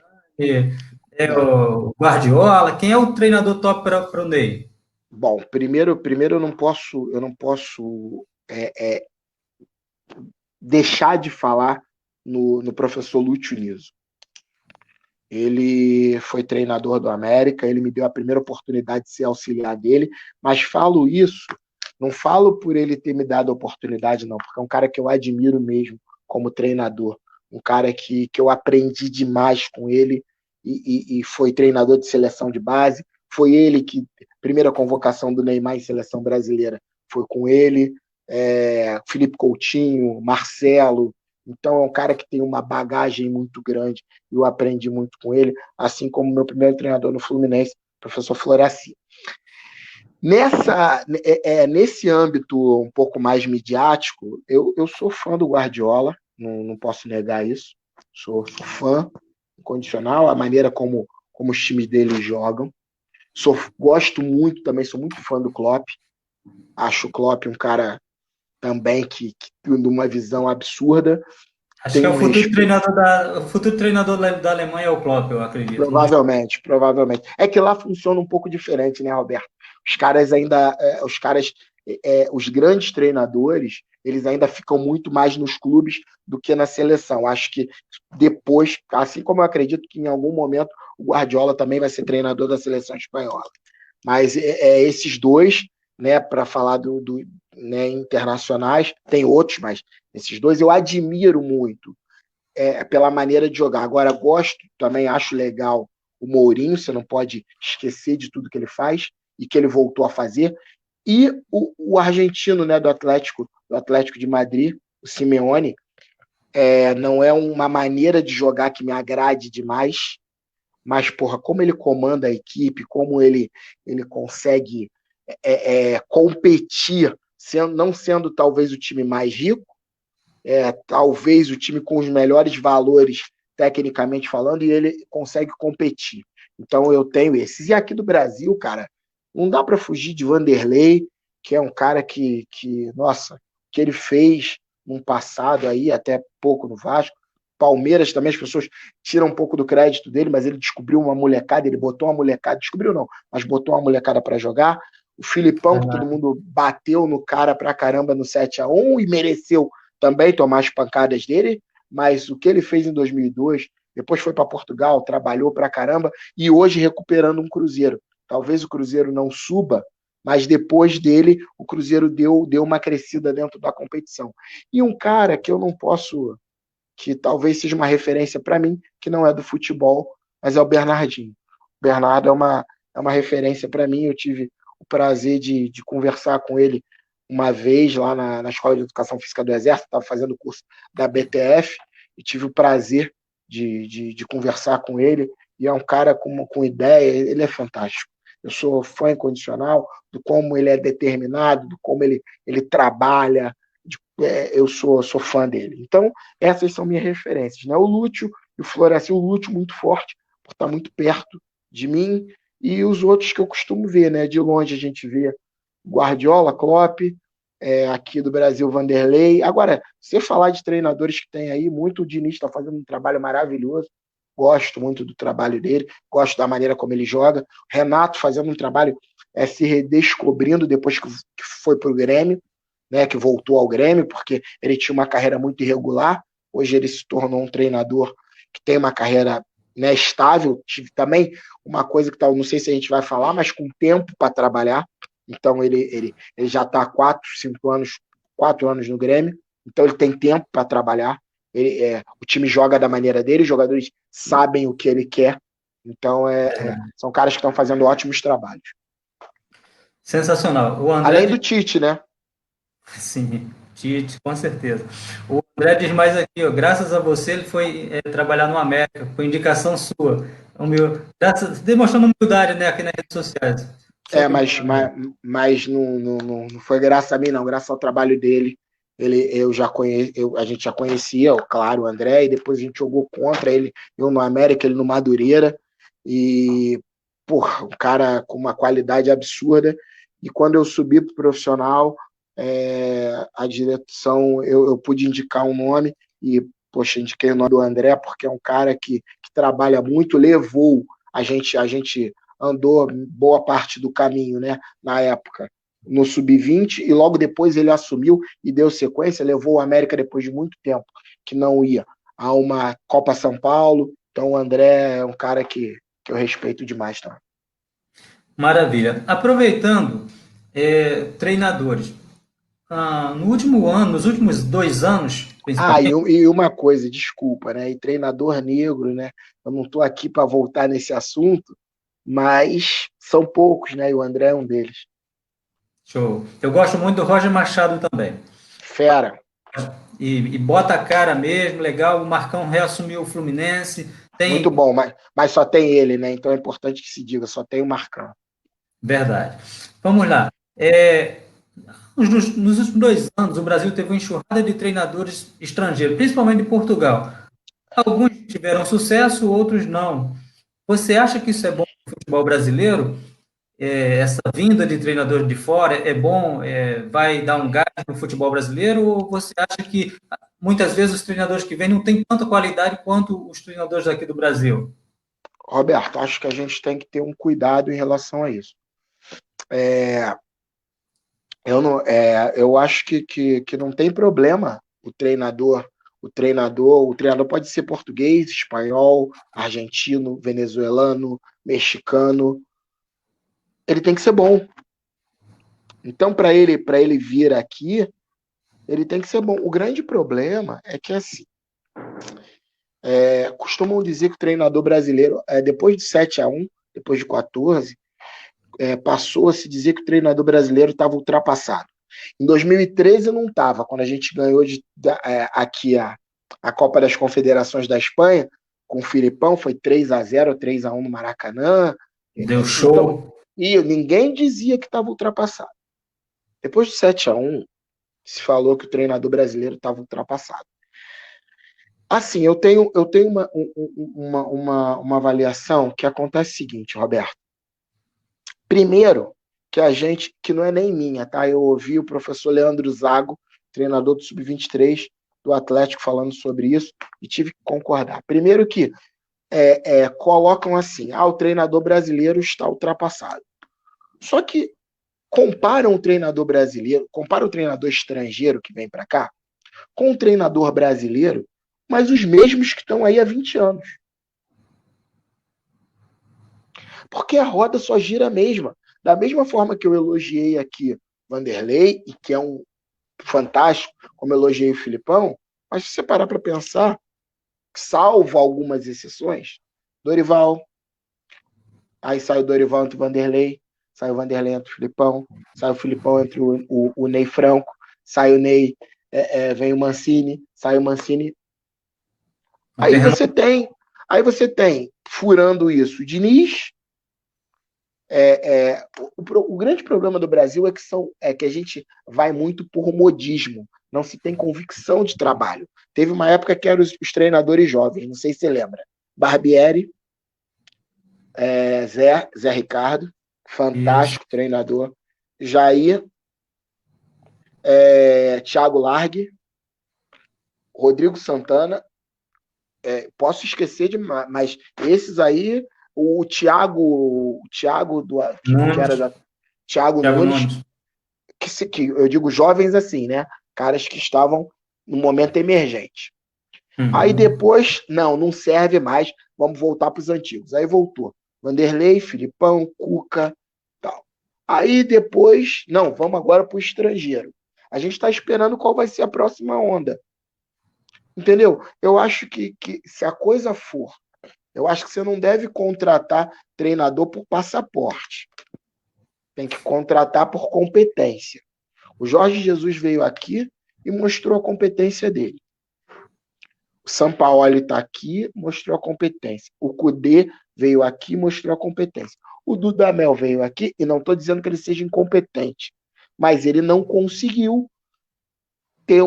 é Não. o Guardiola. Quem é o treinador top para o Ney? Bom, primeiro eu não posso deixar de falar no professor Lúcio Niso. Ele foi treinador do América, ele me deu a primeira oportunidade de ser auxiliar dele, mas falo isso, não falo por ele ter me dado a oportunidade, não, porque é um cara que eu admiro mesmo como treinador, um cara que eu aprendi demais com ele e foi treinador de seleção de base, foi ele que, primeira convocação do Neymar em seleção brasileira foi com ele, Felipe Coutinho, Marcelo, então é um cara que tem uma bagagem muito grande, eu aprendi muito com ele, assim como meu primeiro treinador no Fluminense, professor Floraci. Nesse âmbito um pouco mais midiático, eu sou fã do Guardiola, não posso negar isso, sou fã. incondicional, a maneira como os times dele jogam. Gosto muito também, sou muito fã do Klopp. Acho o Klopp um cara também que tem uma visão absurda. Acho Tem que é um respeito. o futuro treinador da Alemanha é o Klopp, eu acredito. Provavelmente, provavelmente. É que lá funciona um pouco diferente, né, Roberto? Os caras ainda, os grandes treinadores, eles ainda ficam muito mais nos clubes do que na seleção. Acho que depois, assim como eu acredito que em algum momento o Guardiola também vai ser treinador da seleção espanhola. Mas esses dois, né, para falar né, internacionais, tem outros, mas esses dois eu admiro muito pela maneira de jogar. Agora, gosto, também acho legal o Mourinho, você não pode esquecer de tudo que ele faz e que ele voltou a fazer. E o argentino, né, do Atlético de Madrid, o Simeone, não é uma maneira de jogar que me agrade demais, mas, porra, como ele comanda a equipe, como ele consegue competir, não sendo talvez o time mais rico, talvez o time com os melhores valores, tecnicamente falando, e ele consegue competir. Então eu tenho esses. E aqui do Brasil, cara, não dá para fugir de Vanderlei, que é um cara nossa, que ele fez no passado aí, até pouco no Vasco. Palmeiras também, as pessoas tiram um pouco do crédito dele, mas ele descobriu uma molecada, ele botou uma molecada, descobriu não, mas botou uma molecada para jogar. O Filipão, que todo mundo bateu no cara pra caramba no 7-1 e mereceu também tomar as pancadas dele, mas o que ele fez em 2002, depois foi para Portugal, trabalhou pra caramba e hoje recuperando um Cruzeiro. Talvez o Cruzeiro não suba, mas depois dele o Cruzeiro deu uma crescida dentro da competição. E um cara que eu não posso, que talvez seja uma referência para mim, que não é do futebol, mas é o Bernardinho. O Bernardo é uma referência para mim, eu tive o prazer de conversar com ele uma vez lá na Escola de Educação Física do Exército, estava fazendo o curso da BTF, e tive o prazer de conversar com ele, e é um cara com ideia, ele é fantástico. Eu sou fã incondicional do como ele é determinado, do como ele trabalha, eu sou fã dele. Então, essas são minhas referências. Né? O Lúcio e o Florencio, o Lúcio muito forte, por estar muito perto de mim, e os outros que eu costumo ver, né? De longe a gente vê Guardiola, Klopp, aqui do Brasil, Vanderlei. Agora, se falar de treinadores que tem aí, muito o Diniz está fazendo um trabalho maravilhoso. Gosto muito do trabalho dele, gosto da maneira como ele joga. Renato fazendo um trabalho se redescobrindo depois que foi para o Grêmio, né, que voltou ao Grêmio, porque ele tinha uma carreira muito irregular. Hoje ele se tornou um treinador que tem uma carreira, né, estável. Tive também uma coisa que não sei se a gente vai falar, mas com tempo para trabalhar. Então ele já está há 4 anos no Grêmio, então ele tem tempo para trabalhar. O time joga da maneira dele, os jogadores sabem o que ele quer. Então são caras que estão fazendo ótimos trabalhos. Sensacional. Além do Tite, né? Sim, Tite, com certeza. O André diz mais aqui, ó, graças a você ele foi trabalhar no América, foi indicação sua. Demonstrando humildade, né, aqui nas redes sociais. Mas não foi graças a mim, não, graças ao trabalho dele. A gente já conhecia, claro, o André, e depois a gente jogou contra ele, eu no América, ele no Madureira, e, porra, um cara com uma qualidade absurda, e quando eu subi para o profissional, a direção, eu pude indicar um nome, e, poxa, indiquei o nome do André, porque é um cara que trabalha muito, levou a gente andou boa parte do caminho, né, na época, no Sub-20, e logo depois ele assumiu e deu sequência, levou o América depois de muito tempo, que não ia a uma Copa São Paulo. Então o André é um cara que eu respeito demais. Tá? Maravilha. Aproveitando, treinadores, no último ano, nos últimos 2 anos, principalmente... E uma coisa, desculpa, né, e treinador negro, né, eu não estou aqui para voltar nesse assunto, mas são poucos, né, e o André é um deles. Show. Eu gosto muito do Roger Machado também. Fera. E bota a cara mesmo, legal. O Marcão reassumiu o Fluminense. Muito bom, mas só tem ele, né? Então é importante que se diga, só tem o Marcão. Verdade. Vamos lá. Nos últimos 2 anos, o Brasil teve uma enxurrada de treinadores estrangeiros, principalmente de Portugal. Alguns tiveram sucesso, outros não. Você acha que isso é bom para o futebol brasileiro? Essa vinda de treinadores de fora é bom, vai dar um gás no futebol brasileiro? Ou você acha que muitas vezes os treinadores que vêm não têm tanta qualidade quanto os treinadores aqui do Brasil? Roberto, acho que a gente tem que ter um cuidado em relação a isso. É, eu acho que não tem problema o treinador pode ser português, espanhol, argentino, venezuelano, mexicano, ele tem que ser bom. Então, para ele vir aqui, ele tem que ser bom. O grande problema é que, assim, costumam dizer que o treinador brasileiro, depois de 7-1, depois de 14, passou a se dizer que o treinador brasileiro estava ultrapassado. Em 2013 não estava, quando a gente ganhou aqui a Copa das Confederações da Espanha, com o Filipão, foi 3-0, 3-1 no Maracanã. Deu Então, show. e ninguém dizia que estava ultrapassado. Depois do 7-1, se falou que o treinador brasileiro estava ultrapassado. Assim, eu tenho uma avaliação que acontece o seguinte, Roberto. Primeiro, que não é nem minha, tá? Eu ouvi o professor Leandro Zago, treinador do Sub-23 do Atlético, falando sobre isso, e tive que concordar. Primeiro que colocam assim, o treinador brasileiro está ultrapassado. Só que comparam o treinador brasileiro, compara o treinador estrangeiro que vem para cá, com o treinador brasileiro, mas os mesmos que estão aí há 20 anos. Porque a roda só gira a mesma. Da mesma forma que eu elogiei aqui Vanderlei, e que é um fantástico, como eu elogiei o Filipão, mas se você parar para pensar, salvo algumas exceções, Dorival, aí sai o Dorival entre o Vanderlei, sai o Vanderlei entre o Filipão, sai o Filipão entre o Ney Franco, sai o Ney, vem o Mancini, sai o Mancini. Aí você tem, furando isso, o Diniz. O grande problema do Brasil é que a gente vai muito por modismo, não se tem convicção de trabalho. Teve uma época que eram os treinadores jovens, não sei se você lembra. Barbieri, Zé Ricardo, Isso. fantástico treinador. Jair, Thiago Largue, Rodrigo Santana, posso esquecer de mais, mas esses aí, o Thiago que era Nunes. da Thiago Thiago Nunes, Nunes. que eu digo jovens assim, né? Caras que estavam no momento emergente. Aí Uhum. depois, não serve mais, vamos voltar para os antigos. Aí voltou Vanderlei, Filipão, Cuca, tal. Aí depois, não, vamos agora para o estrangeiro. A gente está esperando qual vai ser a próxima onda. Entendeu? Eu acho que se a coisa for, eu acho que você não deve contratar treinador por passaporte. Tem que contratar por competência. O Jorge Jesus veio aqui e mostrou a competência dele. O Sampaoli está aqui, mostrou a competência. O Cudê veio aqui e mostrou a competência. O Dudamel veio aqui, e não estou dizendo que ele seja incompetente, mas ele não conseguiu ter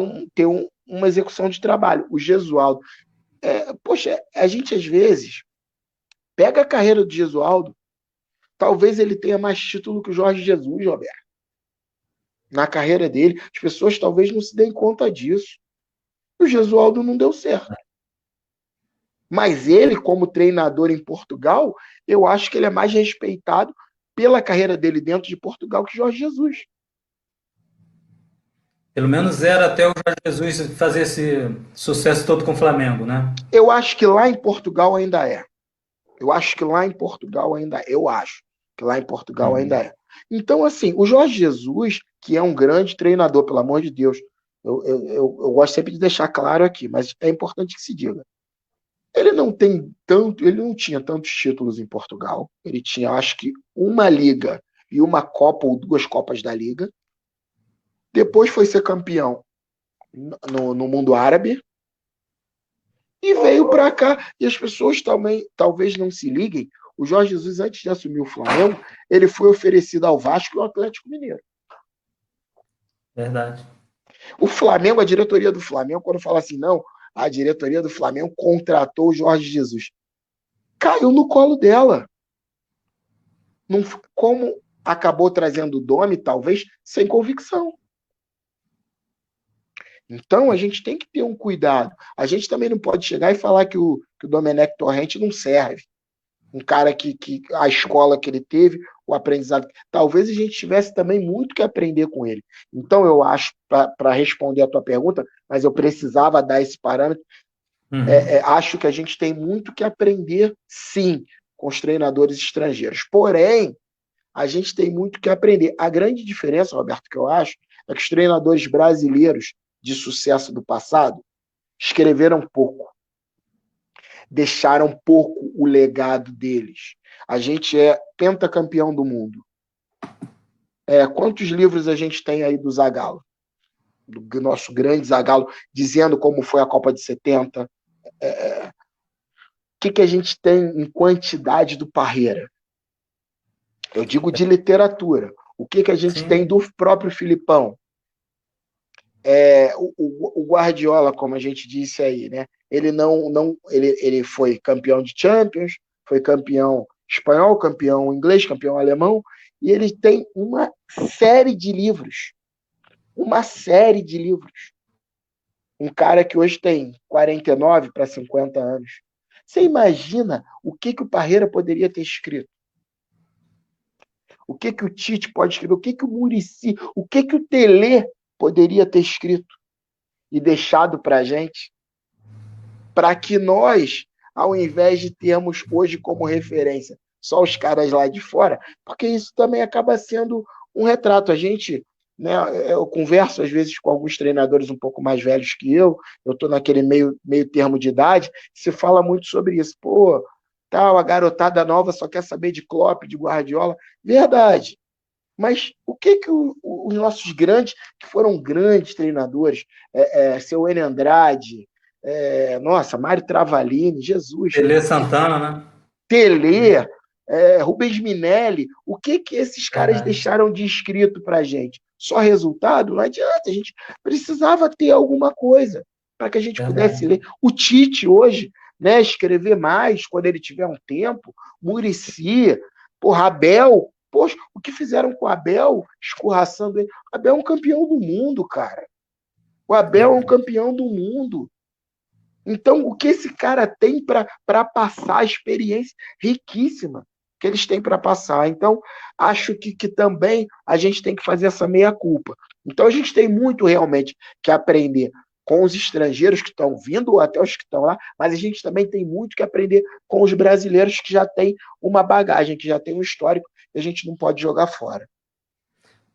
uma execução de trabalho. O Gesualdo. Poxa, a gente às vezes pega a carreira do Gesualdo, talvez ele tenha mais título que o Jorge Jesus, Roberto. Na carreira dele, as pessoas talvez não se deem conta disso. O Gesualdo não deu certo. Mas ele, como treinador em Portugal, eu acho que ele é mais respeitado pela carreira dele dentro de Portugal que Jorge Jesus. Pelo menos era até o Jorge Jesus fazer esse sucesso todo com o Flamengo, né? Eu acho que lá em Portugal ainda é. Eu acho que lá em Portugal ainda é. Eu acho que lá em Portugal ainda é. Então, assim, o Jorge Jesus, que é um grande treinador, pelo amor de Deus, eu gosto sempre de deixar claro aqui, mas é importante que se diga. Ele não tinha tantos títulos em Portugal. Ele tinha, acho que, uma liga e uma Copa ou duas Copas da Liga. Depois foi ser campeão no mundo árabe e veio para cá. E as pessoas também talvez não se liguem. O Jorge Jesus, antes de assumir o Flamengo, ele foi oferecido ao Vasco e ao Atlético Mineiro. Verdade. O Flamengo, a diretoria do Flamengo, quando fala assim, não, a diretoria do Flamengo contratou o Jorge Jesus. Caiu no colo dela. Não, como acabou trazendo o Domi, talvez, sem convicção. Então, a gente tem que ter um cuidado. A gente também não pode chegar e falar que o Domenech Torrente não serve. Um cara que a escola que ele teve, o aprendizado. Talvez a gente tivesse também muito que aprender com ele. Então, eu acho, para responder a tua pergunta, mas eu precisava dar esse parâmetro, acho que a gente tem muito que aprender, sim, com os treinadores estrangeiros. Porém, a gente tem muito que aprender. A grande diferença, Roberto, que eu acho, é que os treinadores brasileiros de sucesso do passado escreveram pouco, deixaram pouco o legado deles. A gente é pentacampeão do mundo. Quantos livros a gente tem aí do Zagallo? Do nosso grande Zagallo, dizendo como foi a Copa de 70. O que a gente tem em quantidade do Parreira? Eu digo de literatura. O que a gente Sim. tem do próprio Filipão? O Guardiola, como a gente disse aí, né? Ele foi campeão de Champions, foi campeão espanhol, campeão inglês, campeão alemão, e ele tem uma série de livros. Uma série de livros. Um cara que hoje tem 49 para 50 anos. Você imagina o que o Parreira poderia ter escrito? O que o Tite pode escrever? O que o Muricy, o que o Tele poderia ter escrito e deixado para a gente? Para que nós, ao invés de termos hoje como referência só os caras lá de fora, porque isso também acaba sendo um retrato. A gente, né, eu converso às vezes com alguns treinadores um pouco mais velhos que eu estou naquele meio termo de idade, se fala muito sobre isso. Pô, tal, a garotada nova só quer saber de Klopp, de Guardiola. Verdade. Mas o que os nossos grandes, que foram grandes treinadores, seu Enio Andrade, nossa, Mário Travalini, Jesus, Tele Santana, né? Pelé, Rubens Minelli, o que esses caras Verdade. deixaram de escrito para a gente? Só resultado? Não adianta, a gente precisava ter alguma coisa para que a gente pudesse Verdade. ler. O Tite hoje, né, escrever mais quando ele tiver um tempo, Muricy, porra, Abel, poxa, o que fizeram com o Abel, escorraçando ele? O Abel é um campeão do mundo, cara. O Abel é um Verdade. campeão do mundo. Então, o que esse cara tem para passar, a experiência riquíssima que eles têm para passar. Então, acho que também a gente tem que fazer essa meia-culpa. Então, a gente tem muito realmente que aprender com os estrangeiros que estão vindo, ou até os que estão lá, mas a gente também tem muito que aprender com os brasileiros que já têm uma bagagem, que já têm um histórico, e a gente não pode jogar fora.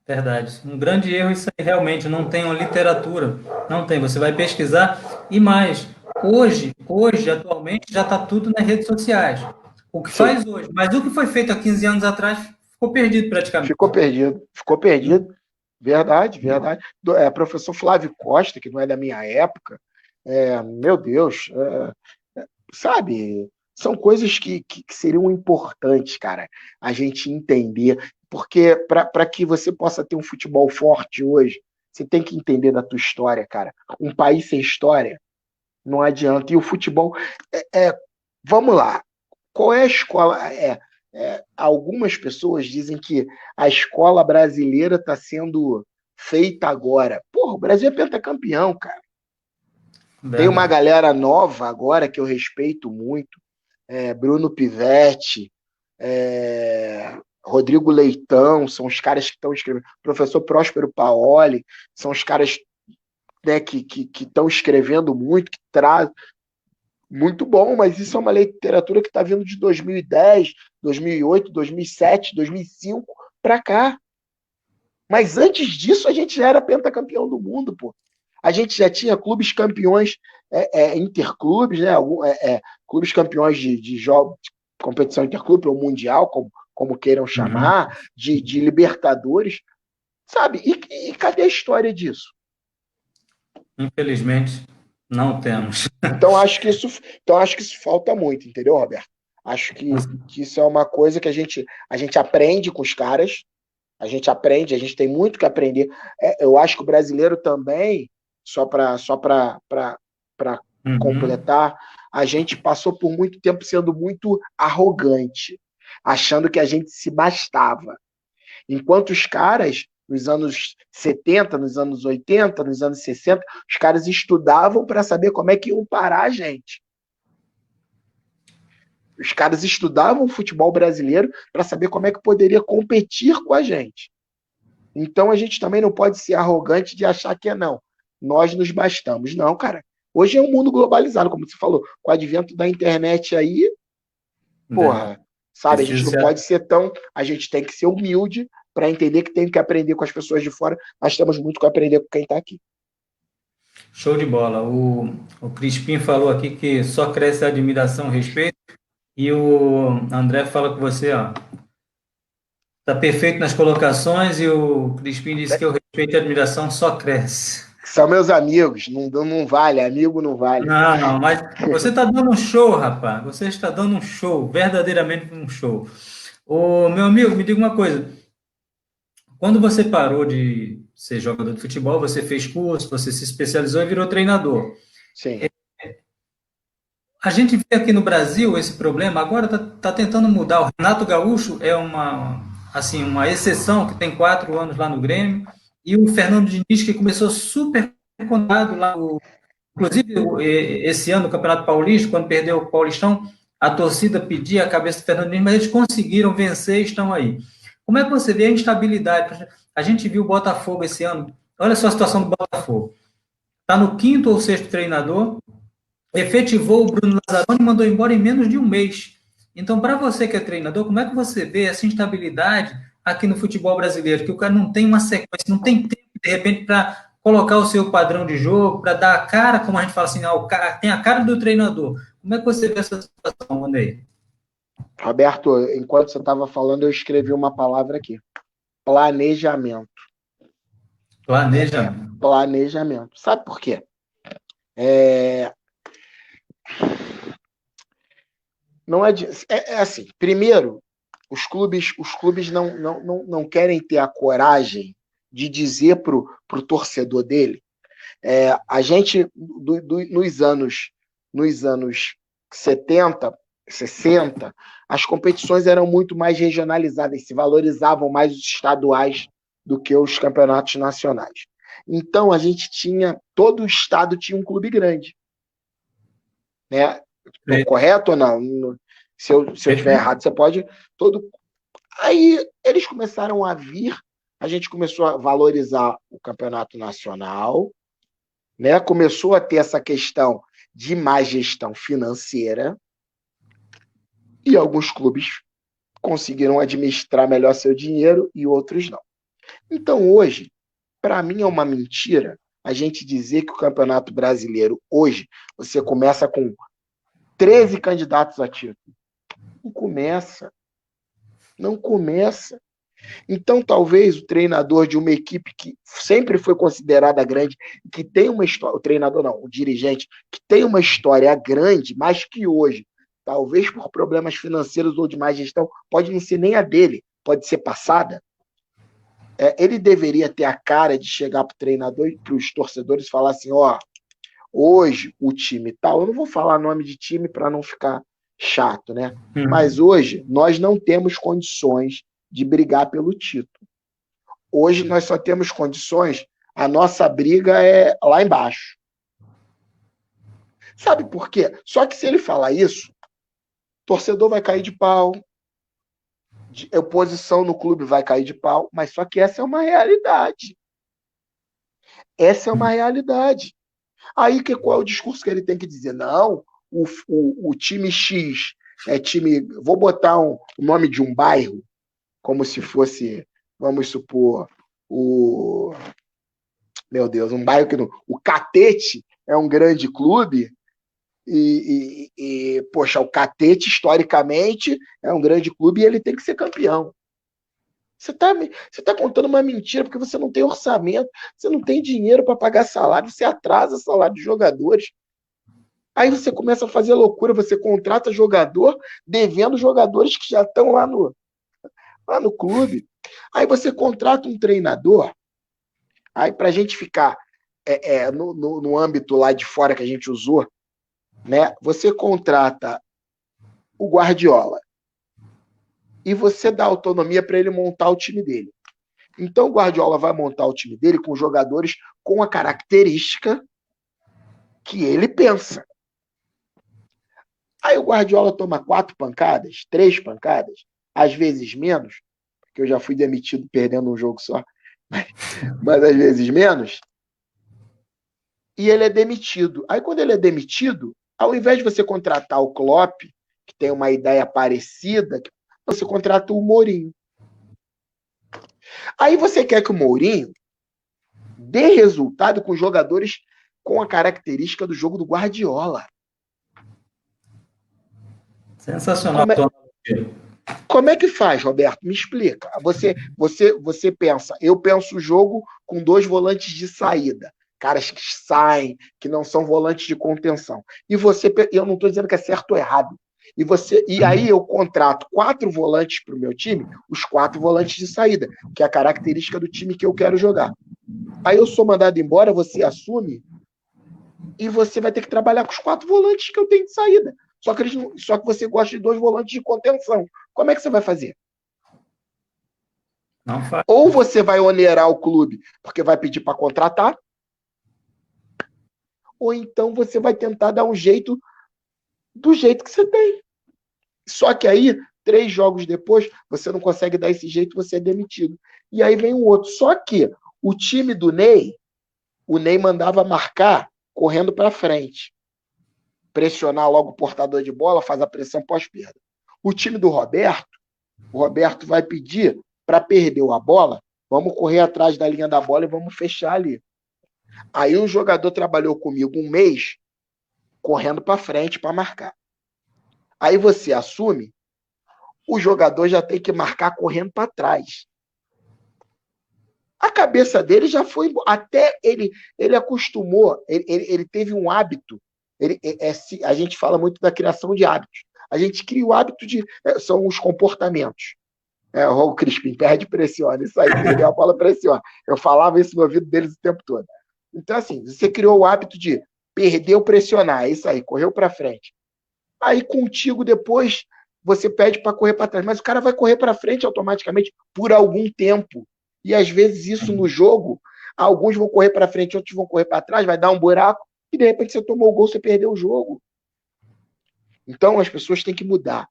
Verdade. Um grande erro isso aí, realmente, não tem uma literatura. Não tem. Você vai pesquisar. E mais, atualmente, já está tudo nas redes sociais. O que Sim, faz hoje. Mas o que foi feito há 15 anos atrás ficou perdido praticamente. ficou perdido. Ficou perdido. Verdade, verdade. Professor Flávio Costa, que não é da minha época, meu Deus, sabe? São coisas que seriam importantes, cara, a gente entender. Porque para que você possa ter um futebol forte hoje, você tem que entender da tua história, cara. Um país sem história não adianta. E o futebol. Vamos lá. Qual é a escola? Algumas pessoas dizem que a escola brasileira está sendo feita agora. Porra, o Brasil é pentacampeão, cara. Tem uma Verdade. galera nova agora que eu respeito muito. Bruno Pivetti, Rodrigo Leitão, são os caras que estão escrevendo. Professor Próspero Paoli, são os caras, né, que estão escrevendo muito, que trazem. Muito bom, mas isso é uma literatura que está vindo de 2010, 2008, 2007, 2005 para cá. Mas antes disso, a gente já era pentacampeão do mundo, pô. A gente já tinha clubes campeões, interclubes, né? Clubes campeões de jogo, de competição interclube, ou mundial, como queiram Uhum. chamar, de Libertadores, sabe? E cadê a história disso? Infelizmente, não temos. Então acho que isso falta muito, entendeu, Roberto? Acho que isso é uma coisa que a gente aprende com os caras, a gente aprende, a gente tem muito que aprender. Eu acho que o brasileiro também, só para Uhum. completar, a gente passou por muito tempo sendo muito arrogante, achando que a gente se bastava. Enquanto os caras, nos anos 70, nos anos 80, nos anos 60, os caras estudavam para saber como é que iam parar a gente. Os caras estudavam o futebol brasileiro para saber como é que poderia competir com a gente. Então a gente também não pode ser arrogante de achar que é não. Nós nos bastamos. Não, cara. Hoje é um mundo globalizado, como você falou, com o advento da internet aí, É. porra, sabe? A gente Precisa não ser pode ser tão. A gente tem que ser humilde para entender que tem que aprender com as pessoas de fora, mas temos muito que aprender com quem está aqui. show de bola. O Crispim falou aqui que só cresce a admiração, respeito, e o André fala com você, ó, tá perfeito nas colocações, e o Crispim disse que o respeito e a admiração só cresce. São meus amigos, não, não vale, amigo não vale. Não, não, mas você está dando um show, rapaz. Você está dando um show, verdadeiramente um show. Ô, meu amigo, me diga uma coisa. Quando você parou de ser jogador de futebol, você fez curso, você se especializou e virou treinador. Sim, A gente vê aqui no Brasil esse problema, agora tá tentando mudar. O Renato Gaúcho é assim, uma exceção, que tem 4 anos lá no Grêmio, e o Fernando Diniz, que começou super contado lá. Inclusive, esse ano, no Campeonato Paulista, quando perdeu o Paulistão, a torcida pedia a cabeça do Fernando Diniz, mas eles conseguiram vencer e estão aí. Como é que você vê a instabilidade? A gente viu o Botafogo esse ano. Olha só a situação do Botafogo. Está no quinto ou sexto treinador, efetivou o Bruno Lazzaroni e mandou embora em menos de um mês. Então, para você que é treinador, como é que você vê essa instabilidade aqui no futebol brasileiro? Que o cara não tem uma sequência, não tem tempo, de repente, para colocar o seu padrão de jogo, para dar a cara, como a gente fala assim, o cara, tem a cara do treinador. Como é que você vê essa situação, Andrei? Roberto, enquanto você estava falando, eu escrevi uma palavra aqui: planejamento. Planeja. Planejamento. Sabe por quê? É, não é, é assim. Primeiro, os clubes não querem ter a coragem de dizer pro torcedor dele. A gente, nos anos 70, 60, as competições eram muito mais regionalizadas, se valorizavam mais os estaduais do que os campeonatos nacionais. Então, a gente tinha, todo o estado tinha um clube grande. Né? Estou correto ou não? Se eu tiver errado, você pode. Todo... Aí eles começaram a vir, a gente começou a valorizar o campeonato nacional, né? Começou a ter essa questão de má gestão financeira, e alguns clubes conseguiram administrar melhor seu dinheiro e outros não. Então, hoje, para mim é uma mentira a gente dizer que o Campeonato Brasileiro, hoje, você começa com 13 candidatos a título. Não começa. Não começa. Então, talvez o treinador de uma equipe que sempre foi considerada grande, que tem uma história, o treinador não, o dirigente, que tem uma história grande, mas que hoje, talvez por problemas financeiros ou de má gestão, pode não ser nem a dele, pode ser passada. Ele deveria ter a cara de chegar para o treinador e para os torcedores e falar assim: ó, hoje o time tal, eu não vou falar nome de time para não ficar chato, né? Mas hoje nós não temos condições de brigar pelo título. Hoje nós só temos condições, a nossa briga é lá embaixo. Sabe por quê? Só que se ele falar isso, o torcedor vai cair de pau, a oposição no clube vai cair de pau, mas só que essa é uma realidade. Essa é uma realidade. Aí qual é o discurso que ele tem que dizer? Não, o time X é time. Vou botar o nome de um bairro, como se fosse, vamos supor, o. Meu Deus, um bairro que não. O Catete é um grande clube. Poxa, o Catete, historicamente, é um grande clube e ele tem que ser campeão. Você tá contando uma mentira porque você não tem orçamento, você não tem dinheiro para pagar salário, você atrasa salário de jogadores. Aí você começa a fazer loucura, você contrata jogador devendo jogadores que já estão lá no clube. Aí você contrata um treinador, aí para a gente ficar no âmbito lá de fora que a gente usou, né? Você contrata o Guardiola e você dá autonomia para ele montar o time dele. Então o Guardiola vai montar o time dele com jogadores com a característica que ele pensa. Aí o Guardiola toma 4 pancadas, 3 pancadas, às vezes menos, porque eu já fui demitido perdendo um jogo só, mas às vezes menos, e ele é demitido. Aí quando ele é demitido, ao invés de você contratar o Klopp, que tem uma ideia parecida, você contrata o Mourinho. Aí você quer que o Mourinho dê resultado com jogadores com a característica do jogo do Guardiola. Sensacional. Como é que faz, Roberto? Me explica. Você pensa, eu penso o jogo com 2 volantes de saída, caras que saem, que não são volantes de contenção. E eu não estou dizendo que é certo ou errado. E aí eu contrato 4 volantes para o meu time, os 4 volantes de saída, que é a característica do time que eu quero jogar. Aí eu sou mandado embora, você assume, e você vai ter que trabalhar com os 4 volantes que eu tenho de saída. Só que você gosta de 2 volantes de contenção. Como é que você vai fazer? Não faz. Ou você vai onerar o clube porque vai pedir para contratar, ou então você vai tentar dar um jeito do jeito que você tem. Só que aí, 3 jogos depois, você não consegue dar esse jeito, você é demitido. E aí vem um outro. Só que o time do Ney, o Ney mandava marcar correndo para frente. Pressionar logo o portador de bola, faz a pressão pós-perda. O time do Roberto, o Roberto vai pedir para perder a bola, vamos correr atrás da linha da bola e vamos fechar ali. Aí o jogador trabalhou comigo um mês correndo para frente para marcar. Aí você assume, o jogador já tem que marcar correndo para trás. A cabeça dele já foi, até ele acostumou, ele teve um hábito. A gente fala muito da criação de hábitos. A gente cria o hábito são os comportamentos. O Crispim perde, pressiona. Isso aí, perdeu a bola, pressiona. Eu falava isso no ouvido deles o tempo todo. Então, assim, você criou o hábito de perder ou pressionar. É isso aí, correu para frente. Aí, contigo, depois, você pede para correr para trás. Mas o cara vai correr para frente automaticamente por algum tempo. E, às vezes, isso no jogo, alguns vão correr para frente, outros vão correr para trás, vai dar um buraco, e, de repente, você tomou o gol, você perdeu o jogo. Então, as pessoas têm que mudar.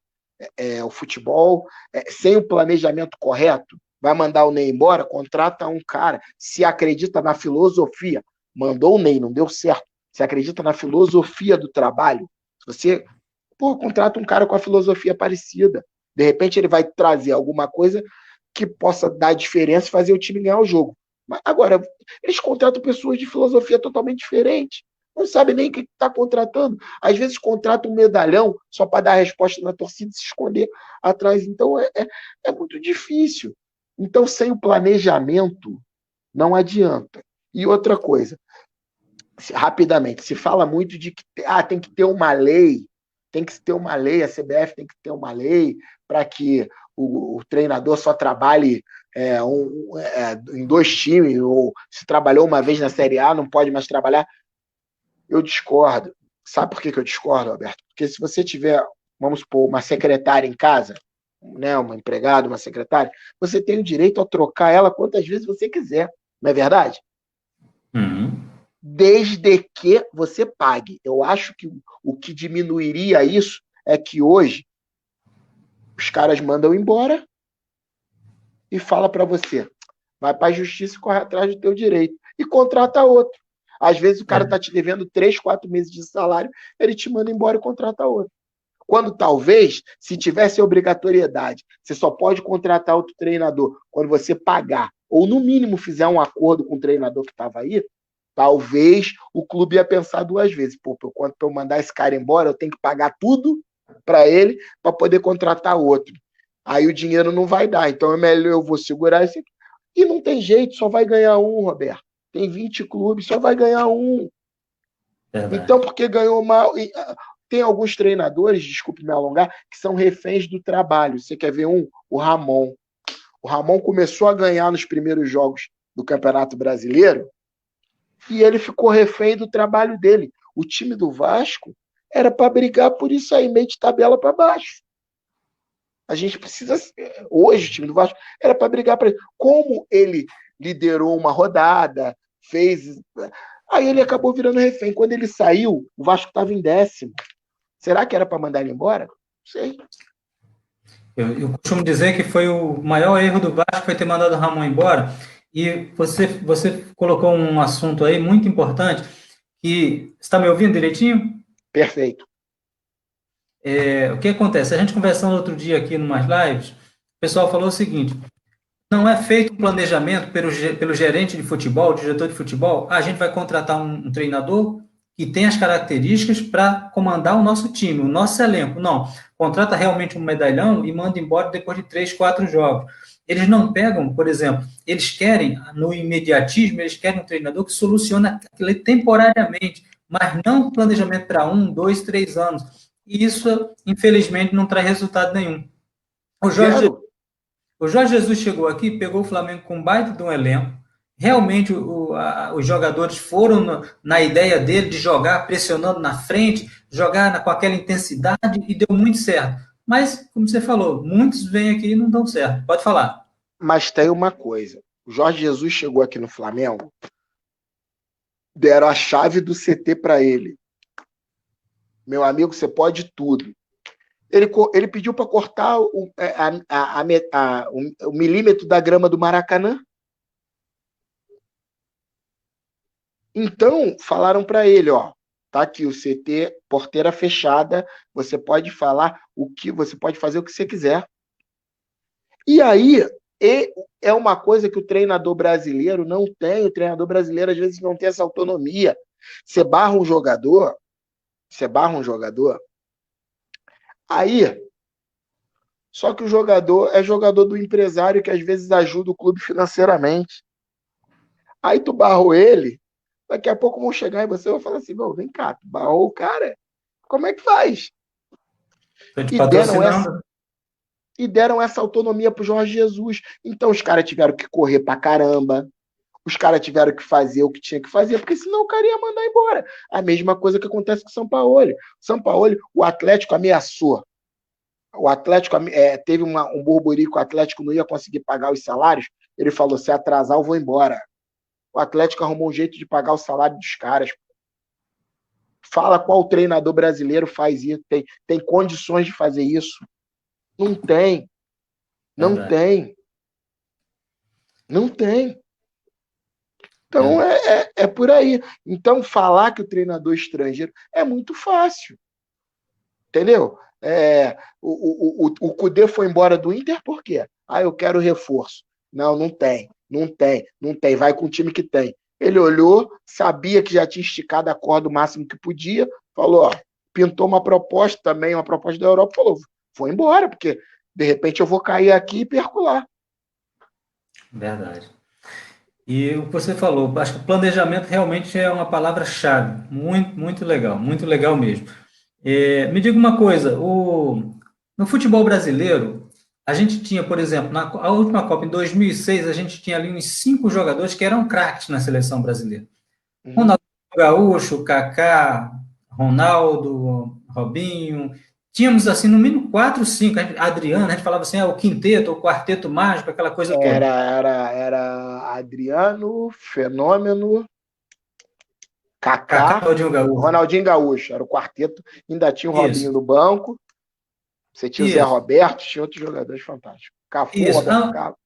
O futebol, sem o planejamento correto, vai mandar o Ney embora, contrata um cara, se acredita na filosofia, mandou o Ney, não deu certo, se acredita na filosofia do trabalho, você contrata um cara com a filosofia parecida, de repente ele vai trazer alguma coisa que possa dar diferença e fazer o time ganhar o jogo. Mas agora, eles contratam pessoas de filosofia totalmente diferente, não sabe nem o que está contratando. Às vezes contrata um medalhão só para dar a resposta na torcida e se esconder atrás. Então é muito difícil. Então, sem o planejamento, não adianta. E outra coisa, rapidamente, se fala muito de que tem que ter uma lei, tem que ter uma lei, a CBF tem que ter uma lei para que o treinador só trabalhe em 2 times, ou se trabalhou uma vez na Série A, não pode mais trabalhar. Eu discordo. Sabe por que eu discordo, Alberto? Porque se você tiver, vamos supor, uma secretária em casa, né, uma empregada, uma secretária, você tem o direito a trocar ela quantas vezes você quiser. Não é verdade? Uhum. Desde que você pague. Eu acho que o que diminuiria isso é que hoje os caras mandam embora e fala para você, vai para a justiça e corre atrás do teu direito. E contrata outro. Às vezes o cara está te devendo 3, 4 meses de salário, ele te manda embora e contrata outro. Quando talvez, se tivesse obrigatoriedade, você só pode contratar outro treinador quando você pagar, ou no mínimo fizer um acordo com o treinador que estava aí, talvez o clube ia pensar 2 vezes. Pô, para eu mandar esse cara embora, eu tenho que pagar tudo para ele para poder contratar outro. Aí o dinheiro não vai dar, então é melhor eu vou segurar esse aqui. E não tem jeito, só vai ganhar um, Roberto. Tem 20 clubes, só vai ganhar um. Verdade. Então, porque ganhou mal. Tem alguns treinadores, desculpe me alongar, que são reféns do trabalho. Você quer ver um? O Ramon. O Ramon começou a ganhar nos primeiros jogos do Campeonato Brasileiro e ele ficou refém do trabalho dele. O time do Vasco era para brigar por isso aí, meio de tabela para baixo. A gente precisa. Hoje, o time do Vasco era para brigar para ele. Como ele liderou uma rodada, fez. Aí ele acabou virando refém. Quando ele saiu, o Vasco estava em 10º. Será que era para mandar ele embora? Não sei. Eu costumo dizer que foi o maior erro do Vasco foi ter mandado o Ramon embora. E você colocou um assunto aí muito importante, que você está me ouvindo direitinho? Perfeito. O que acontece? A gente conversando outro dia aqui em umas lives, o pessoal falou o seguinte: não é feito um planejamento pelo gerente de futebol, diretor de futebol, a gente vai contratar um treinador que tem as características para comandar o nosso time, o nosso elenco. Não, contrata realmente um medalhão e manda embora depois de 3, 4 jogos. Eles não pegam, por exemplo, eles querem, no imediatismo, eles querem um treinador que soluciona aquilo temporariamente, mas não um planejamento para 1, 2, 3 anos. E isso, infelizmente, não traz resultado nenhum. O Jorge Zero. O Jorge Jesus chegou aqui, pegou o Flamengo com um baita de um elenco. Realmente, os jogadores foram na ideia dele de jogar pressionando na frente, jogar com aquela intensidade e deu muito certo. Mas, como você falou, muitos vêm aqui e não dão certo. Pode falar. Mas tem uma coisa. O Jorge Jesus chegou aqui no Flamengo, deram a chave do CT para ele. Meu amigo, você pode tudo. Ele pediu para cortar o milímetro da grama do Maracanã. Então, falaram para ele, ó, tá aqui o CT, porteira fechada, você pode falar você pode fazer o que você quiser. E aí, é uma coisa que o treinador brasileiro não tem, o treinador brasileiro às vezes não tem essa autonomia. Você barra um jogador, aí, só que o jogador é jogador do empresário que às vezes ajuda o clube financeiramente. Aí tu barrou ele, daqui a pouco vão chegar e você vai falar assim, vem cá, tu barrou o cara, como é que faz? Estou te E deram essa, patrocinando. e deram essa autonomia pro Jorge Jesus. Então os caras tiveram que correr pra caramba, os caras tiveram que fazer o que tinha que fazer, porque senão o cara ia mandar embora. A mesma coisa que acontece com o São Paulo. São Paulo, o Atlético ameaçou. O Atlético teve um burburico, o Atlético não ia conseguir pagar os salários. Ele falou: se atrasar, eu vou embora. O Atlético arrumou um jeito de pagar o salário dos caras. Fala qual treinador brasileiro faz isso, tem condições de fazer isso. Não tem. Não Verdade, tem. Não tem. Então verdade. é por aí. Então, falar que o treinador estrangeiro é muito fácil. Entendeu? O Cudê foi embora do Inter por quê? Eu quero reforço. Não, não tem. Não tem. Não tem. Vai com o time que tem. Ele olhou, sabia que já tinha esticado a corda o máximo que podia, falou, ó, pintou uma proposta também, uma proposta da Europa, falou, vou embora, porque de repente eu vou cair aqui e perco lá. Verdade. E o que você falou, acho que planejamento realmente é uma palavra-chave. Muito, muito legal mesmo. Me diga uma coisa, no futebol brasileiro, a gente tinha, por exemplo, a última Copa, em 2006, a gente tinha ali uns 5 jogadores que eram craques na seleção brasileira. Uhum. Ronaldo Gaúcho, Kaká, Ronaldo, Robinho. Tínhamos, assim, no mínimo 4, 5. Adriano, a gente falava assim, o quinteto, o quarteto mágico, aquela coisa toda. Era Adriano, Fenômeno, Kaká, Kaká, Ronaldinho Gaúcho. Ronaldinho Gaúcho. Era o quarteto. Ainda tinha o Robinho Isso, no banco. Você tinha o Zé isso, Roberto, tinha outros jogadores fantásticos. Cafu, isso. Roberto Carlos.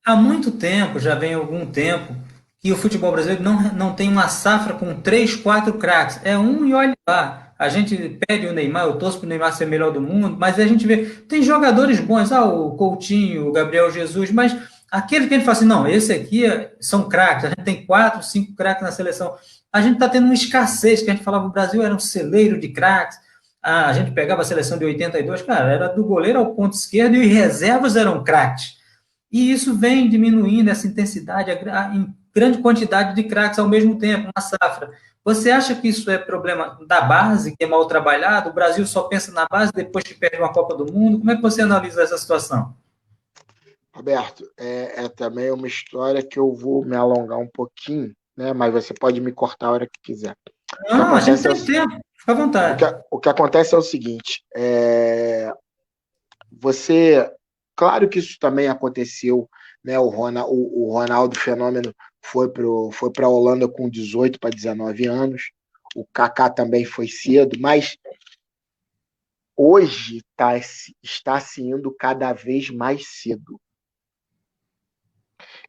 Há muito tempo, já vem algum tempo, que o futebol brasileiro não tem uma safra com 3, 4 craques. É um e olha lá. A gente pede o Neymar, eu torço para o Neymar ser o melhor do mundo, mas a gente vê, tem jogadores bons, o Coutinho, o Gabriel Jesus, mas aquele que a gente fala assim, não, esse aqui são craques, a gente tem 4, 5 craques na seleção. A gente está tendo uma escassez, que a gente falava, o Brasil era um celeiro de craques, a gente pegava a seleção de 82, cara, era do goleiro ao ponto esquerdo e os reservas eram craques. E isso vem diminuindo essa intensidade em grande quantidade de craques ao mesmo tempo, na safra. Você acha que isso é problema da base, que é mal trabalhado? O Brasil só pensa na base depois que perde uma Copa do Mundo? Como é que você analisa essa situação? Roberto, é também uma história que eu vou me alongar um pouquinho, né? Mas você pode me cortar a hora que quiser. O que Não, a gente acontece é o, tem tempo. Fica à O que, vontade. o que acontece é o seguinte: você. Claro que isso também aconteceu, né? O Ronaldo Fenômeno foi para a Holanda com 18 para 19 anos. O Kaká também foi cedo, mas hoje está se indo cada vez mais cedo.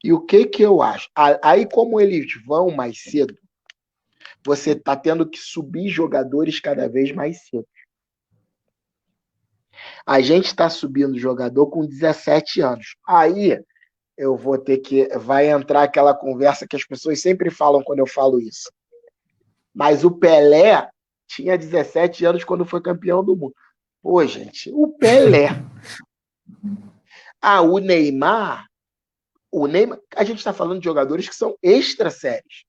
E o que eu acho? Aí, como eles vão mais cedo, você está tendo que subir jogadores cada vez mais cedo. A gente está subindo jogador com 17 anos. Aí eu vou ter que. Vai entrar aquela conversa que as pessoas sempre falam quando eu falo isso. Mas o Pelé tinha 17 anos quando foi campeão do mundo. Pô, gente, o Pelé. O Neymar. O Neymar. A gente está falando de jogadores que são extra séries.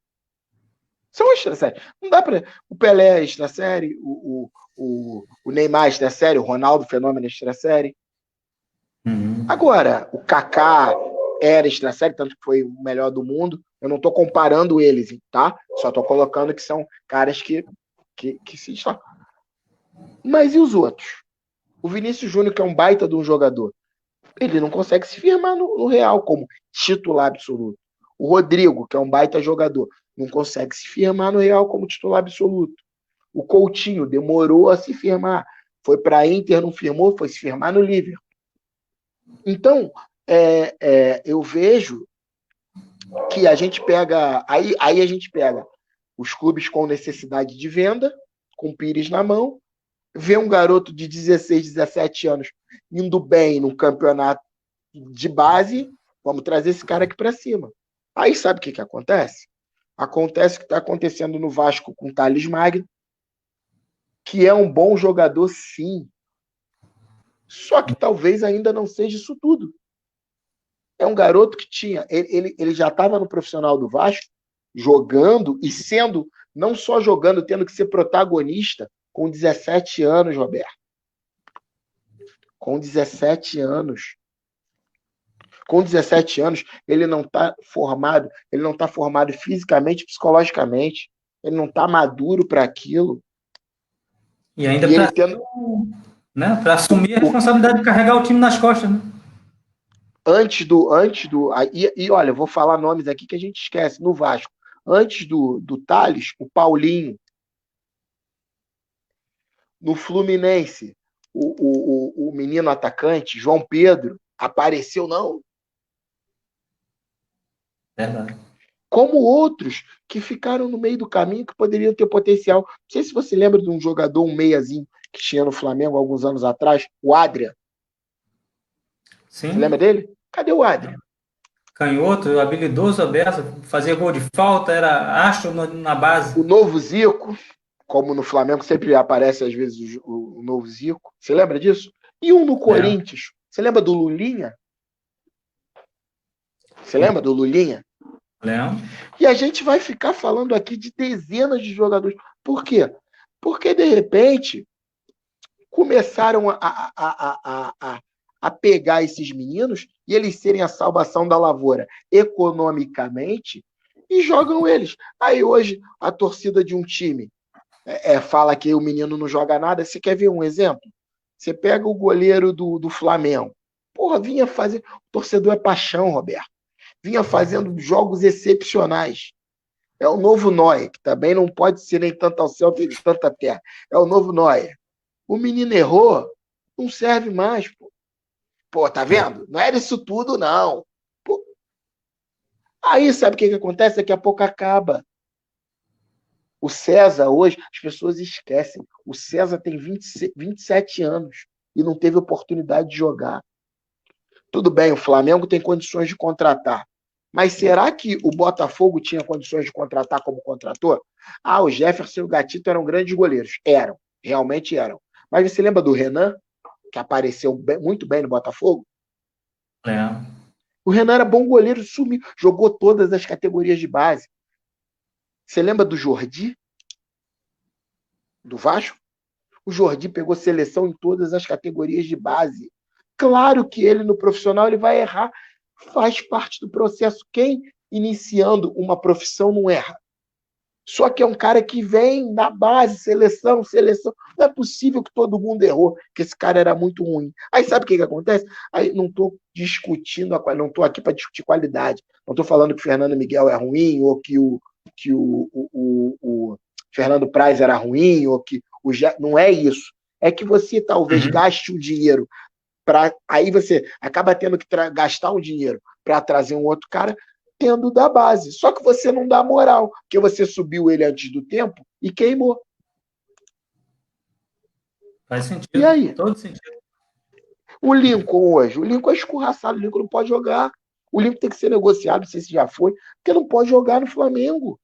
São extra séries. Não dá para. O Pelé é extra série, o Neymar é extra série, o Ronaldo Fenômeno é extra série. Agora, o Kaká era extra série, tanto que foi o melhor do mundo. Eu não estou comparando eles, tá? Só estou colocando que são caras que se estão. Mas e os outros? O Vinícius Júnior, que é um baita de um jogador, ele não consegue se firmar no Real como titular absoluto. O Rodrigo, que é um baita jogador, não consegue se firmar no Real como titular absoluto. O Coutinho demorou a se firmar. Foi para a Inter, não firmou, foi se firmar no Liverpool. Então, eu vejo que a gente pega. Aí a gente pega os clubes com necessidade de venda, com o Pires na mão, vê um garoto de 16, 17 anos indo bem no campeonato de base, vamos trazer esse cara aqui para cima. Aí sabe o que acontece? Acontece o que está acontecendo no Vasco com o Thales Magno, que é um bom jogador, sim. Só que talvez ainda não seja isso tudo. É um garoto que tinha. Ele já estava no profissional do Vasco, jogando e sendo, não só jogando, tendo que ser protagonista com 17 anos, Roberto. Com 17 anos. Com 17 anos, ele não está formado fisicamente, psicologicamente, ele não está maduro para aquilo. E ainda E ele para tendo. Para assumir a responsabilidade de carregar o time nas costas, né? E olha, vou falar nomes aqui que a gente esquece. No Vasco, antes do Thales, o Paulinho. No Fluminense, o menino atacante, João Pedro, apareceu, não. Verdade. Como outros que ficaram no meio do caminho que poderiam ter potencial. Não sei se você lembra de um jogador, um meiazinho, que tinha no Flamengo alguns anos atrás, o Adrian. Você lembra Sim. dele? Cadê o Adrian? Canhoto, habilidoso, aberto, fazia gol de falta, era astro na base. O novo Zico, como no Flamengo sempre aparece às vezes o novo Zico. Você lembra disso? E um no Corinthians. Você lembra do Lulinha? Você lembra do Lulinha? Lembro. E a gente vai ficar falando aqui de dezenas de jogadores. Por quê? Porque, de repente, começaram a pegar esses meninos e eles serem a salvação da lavoura economicamente e jogam eles. Aí hoje a torcida de um time fala que o menino não joga nada. Você quer ver um exemplo? Você pega o goleiro do Flamengo. Porra, vinha fazer. O torcedor é paixão, Roberto. Vinha fazendo jogos excepcionais. É o novo Neuer, que também não pode ser nem tanto ao céu nem tanta terra. É o novo Neuer. O menino errou, não serve mais, pô. Pô, tá vendo? Não era isso tudo, não. Pô. Aí, sabe o que acontece? Daqui a pouco acaba. O César, hoje, as pessoas esquecem. O César tem 27 anos e não teve oportunidade de jogar. Tudo bem, o Flamengo tem condições de contratar. Mas será que o Botafogo tinha condições de contratar como contratou? O Jefferson e o Gatito eram grandes goleiros. Eram, realmente eram. Mas você lembra do Renan, que apareceu muito bem no Botafogo? Lembro. O Renan era bom goleiro, sumiu, jogou todas as categorias de base. Você lembra do Jordi? Do Vasco? O Jordi pegou seleção em todas as categorias de base. Claro que ele, no profissional, ele vai errar. Faz parte do processo. Quem iniciando uma profissão não erra? Só que é um cara que vem da base, seleção, seleção. Não é possível que todo mundo errou, que esse cara era muito ruim. Aí sabe o que acontece? Aí não estou discutindo, não estou aqui para discutir qualidade. Não estou falando que o Fernando Miguel é ruim, ou que o Fernando Praz era ruim, ou que o não é isso. É que você talvez gaste o dinheiro aí você acaba tendo que gastar um dinheiro para trazer um outro cara tendo da base. Só que você não dá moral, porque você subiu ele antes do tempo e queimou. Faz sentido. E aí? Todo sentido. O Lincoln hoje, o Lincoln é escorraçado, o Lincoln não pode jogar. O Lincoln tem que ser negociado, não sei se já foi, porque não pode jogar no Flamengo.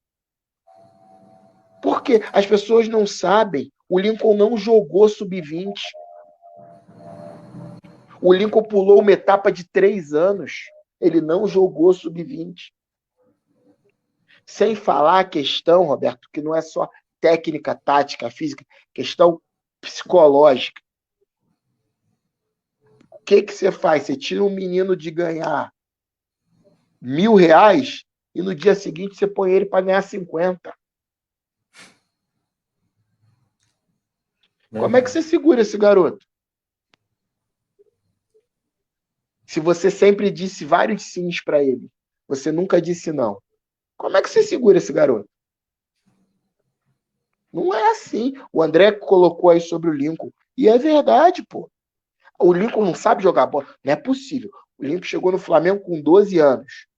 Porque as pessoas não sabem, o Lincoln não jogou sub-20. O Lincoln pulou uma etapa de 3 anos. Ele não jogou sub-20. Sem falar a questão, Roberto, que não é só técnica, tática, física, questão psicológica. O que você faz? Você tira um menino de ganhar R$ 1.000 e no dia seguinte você põe ele para ganhar 50. Como é que você segura esse garoto? Se você sempre disse vários sims para ele, você nunca disse não. Como é que você segura esse garoto? Não é assim. O André colocou aí sobre o Lincoln. E é verdade, pô. O Lincoln não sabe jogar bola. Não é possível. O Lincoln chegou no Flamengo com 12 anos.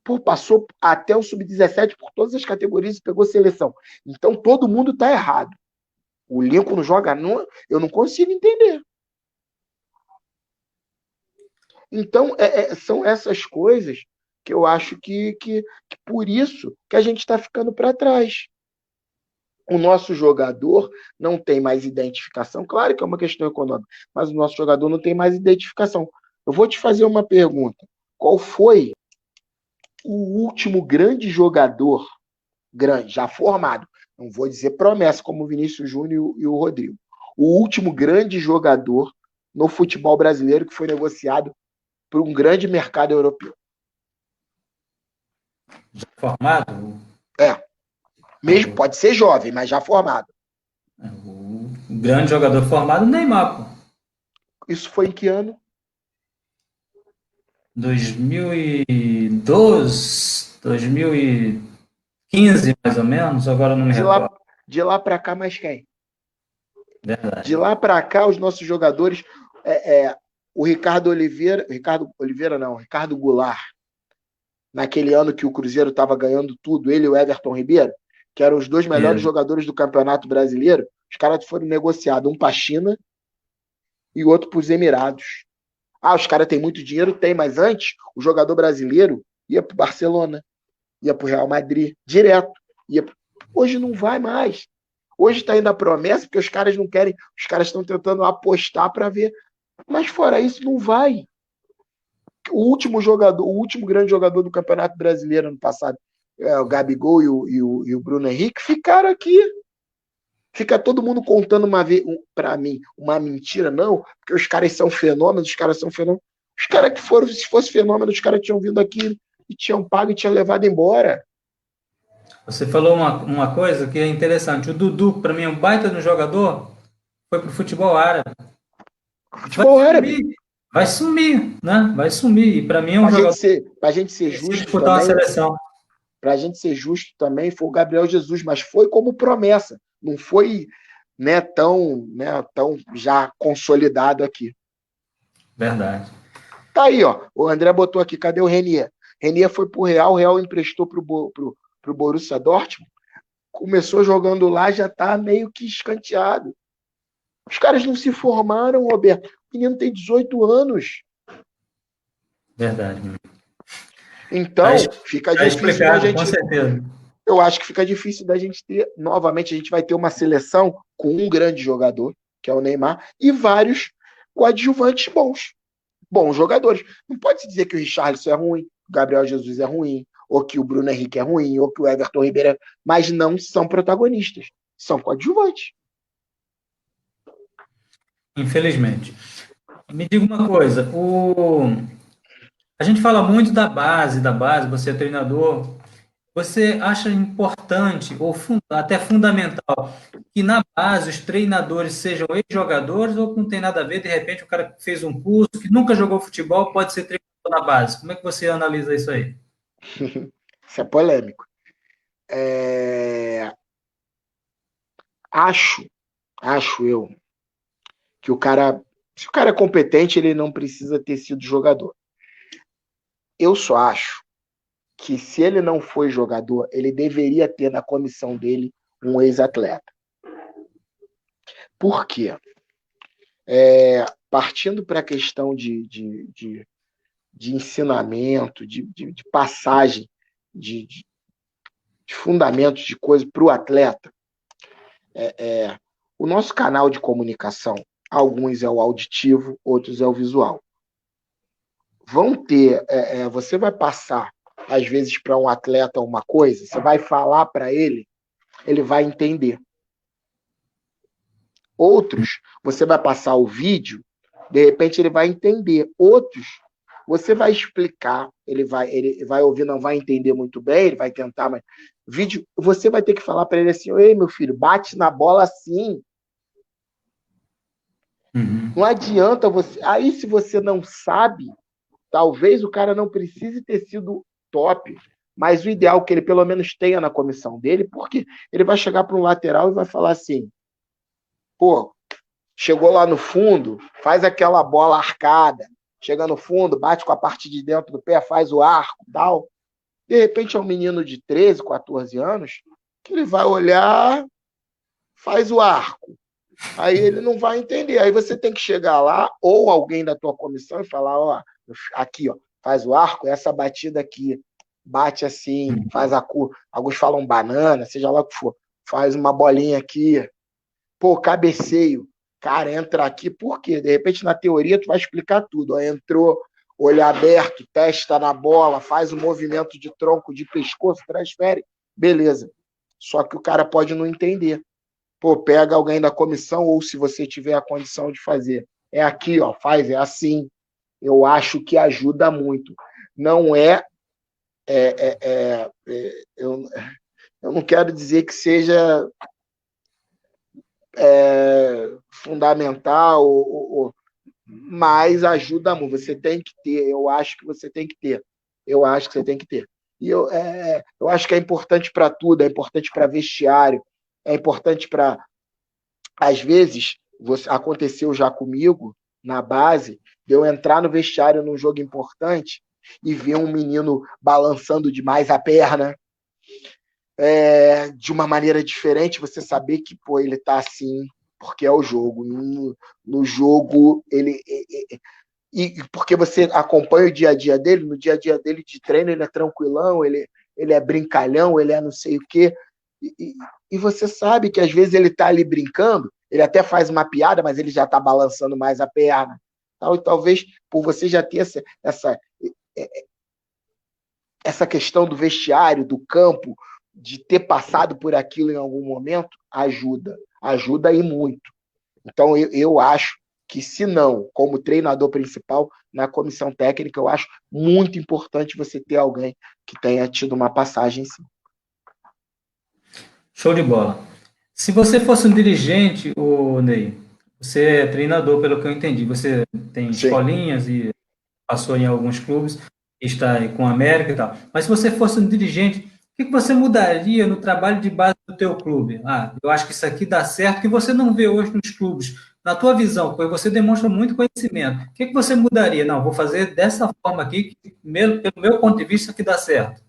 Pô, passou até o sub-17 por todas as categorias e pegou seleção. Então todo mundo tá errado. O Lincoln não joga. Eu não consigo entender. Então, são essas coisas que eu acho que por isso que a gente está ficando para trás. O nosso jogador não tem mais identificação. Claro que é uma questão econômica, mas o nosso jogador não tem mais identificação. Eu vou te fazer uma pergunta. Qual foi o último grande jogador, grande, já formado, não vou dizer promessa, como o Vinícius Júnior e o Rodrigo, o último grande jogador no futebol brasileiro que foi negociado por um grande mercado europeu? Já formado? Mesmo pode ser jovem, mas já formado. O grande jogador formado, Neymar, pô. Isso foi em que ano? 2012, 2015, mais ou menos, agora não me recordo. De lá para cá, mais quem? Verdade. De lá para cá, os nossos jogadores, o Ricardo Goulart, naquele ano que o Cruzeiro estava ganhando tudo, ele e o Everton Ribeiro, que eram os dois melhores jogadores do Campeonato Brasileiro, os caras foram negociados, um para a China e o outro para os Emirados. Os caras têm muito dinheiro? Tem, mas antes, o jogador brasileiro ia para o Barcelona, ia para o Real Madrid, direto. Hoje não vai mais. Hoje está indo a promessa, porque os caras não querem, os caras estão tentando apostar para ver. Mas fora isso, não vai. O último grande jogador do Campeonato Brasileiro ano passado, o Gabigol e o Bruno Henrique, ficaram aqui. Fica todo mundo contando para mim uma mentira, não, porque os caras são fenômenos, os caras são fenômenos. Os caras que foram, se fosse fenômeno, os caras tinham vindo aqui e tinham pago e tinham levado embora. Você falou uma coisa que é interessante. O Dudu, para mim, é um baita no jogador, foi pro futebol árabe. Futebol árabe. Vai sumir, né? Vai sumir. E para mim é um jogador. Pra gente ser justo disputar também, uma seleção. Pra gente ser justo também, foi o Gabriel Jesus, mas foi como promessa. Não foi tão já consolidado aqui. Verdade. Tá aí, ó. O André botou aqui, cadê o Renier? Renier foi pro Real, o Real emprestou pro Borussia Dortmund. Começou jogando lá, já tá meio que escanteado. Os caras não se formaram, Roberto. O menino tem 18 anos. Verdade. Então, fica difícil da gente. Com certeza. Eu acho que fica difícil da gente ter. Novamente, a gente vai ter uma seleção com um grande jogador, que é o Neymar, e vários coadjuvantes bons jogadores. Não pode se dizer que o Richarlison é ruim, o Gabriel Jesus é ruim, ou que o Bruno Henrique é ruim, ou que o Everton Ribeiro mas não são protagonistas, são coadjuvantes. Infelizmente. Me diga uma coisa, a gente fala muito da base, você é treinador, Você acha importante ou até fundamental que na base os treinadores sejam ex-jogadores ou não tem nada a ver, de repente o cara fez um curso, que nunca jogou futebol, pode ser treinador na base? Como é que você analisa isso aí? Isso é polêmico. É, acho, acho eu, que se o cara é competente, ele não precisa ter sido jogador. Eu só acho que se ele não foi jogador, ele deveria ter na comissão dele um ex-atleta. Por quê? Partindo para a questão de ensinamento, de passagem, de fundamentos de coisa para o atleta, o nosso canal de comunicação, alguns é o auditivo, outros é o visual. Você vai passar, às vezes, para um atleta uma coisa, você vai falar para ele vai entender. Outros, você vai passar o vídeo, de repente ele vai entender. Outros, você vai explicar, ele vai ouvir, não vai entender muito bem, ele vai tentar, mas vídeo, você vai ter que falar para ele assim: ei, meu filho, bate na bola assim. Não adianta você. Aí, se você não sabe, talvez o cara não precise ter sido top, mas o ideal é que ele pelo menos tenha na comissão dele, porque ele vai chegar para um lateral e vai falar assim: pô, chegou lá no fundo, faz aquela bola arcada, chega no fundo, bate com a parte de dentro do pé, faz o arco, tal. De repente é um menino de 13, 14 anos que ele vai olhar, faz o arco. Aí ele não vai entender. Aí você tem que chegar lá, ou alguém da tua comissão, e falar: ó, aqui, ó, faz o arco, essa batida aqui, bate assim, faz a cor. Alguns falam banana, seja lá o que for. Faz uma bolinha aqui. Pô, cabeceio. Cara, entra aqui, por quê? De repente, na teoria, tu vai explicar tudo. Ó, entrou, olho aberto, testa na bola, faz o movimento de tronco, de pescoço, transfere. Beleza. Só que o cara pode não entender. Pô, pega alguém da comissão, ou se você tiver a condição de fazer. É aqui, ó, faz, é assim. Eu acho que ajuda muito. Não eu, eu não quero dizer que seja fundamental, mas ajuda muito. Você tem que ter, eu acho que você tem que ter. Eu acho que você tem que ter. E eu acho que é importante para tudo, é importante para vestiário, é importante para. Às vezes, aconteceu já comigo, na base, de eu entrar no vestiário num jogo importante e ver um menino balançando demais a perna, de uma maneira diferente, você saber que pô, ele está assim, porque é o jogo. No jogo, e porque você acompanha o dia a dia dele, no dia a dia dele de treino, ele é tranquilão, ele é brincalhão, ele é não sei o quê. E você sabe que às vezes ele está ali brincando, ele até faz uma piada, mas ele já está balançando mais a perna. Tal, e talvez por você já ter essa questão do vestiário, do campo, de ter passado por aquilo em algum momento, ajuda e muito. Então eu acho que, se não, como treinador principal, na comissão técnica, eu acho muito importante você ter alguém que tenha tido uma passagem, sim. Show de bola. Se você fosse um dirigente, o Ney, você é treinador, pelo que eu entendi, você tem Sim. escolinhas e passou em alguns clubes, está aí com a América e tal. Mas se você fosse um dirigente, o que você mudaria no trabalho de base do teu clube? Ah, eu acho que isso aqui dá certo, que você não vê hoje nos clubes. Na tua visão, pois você demonstra muito conhecimento. O que você mudaria? Não, vou fazer dessa forma aqui, que, pelo meu ponto de vista, que dá certo.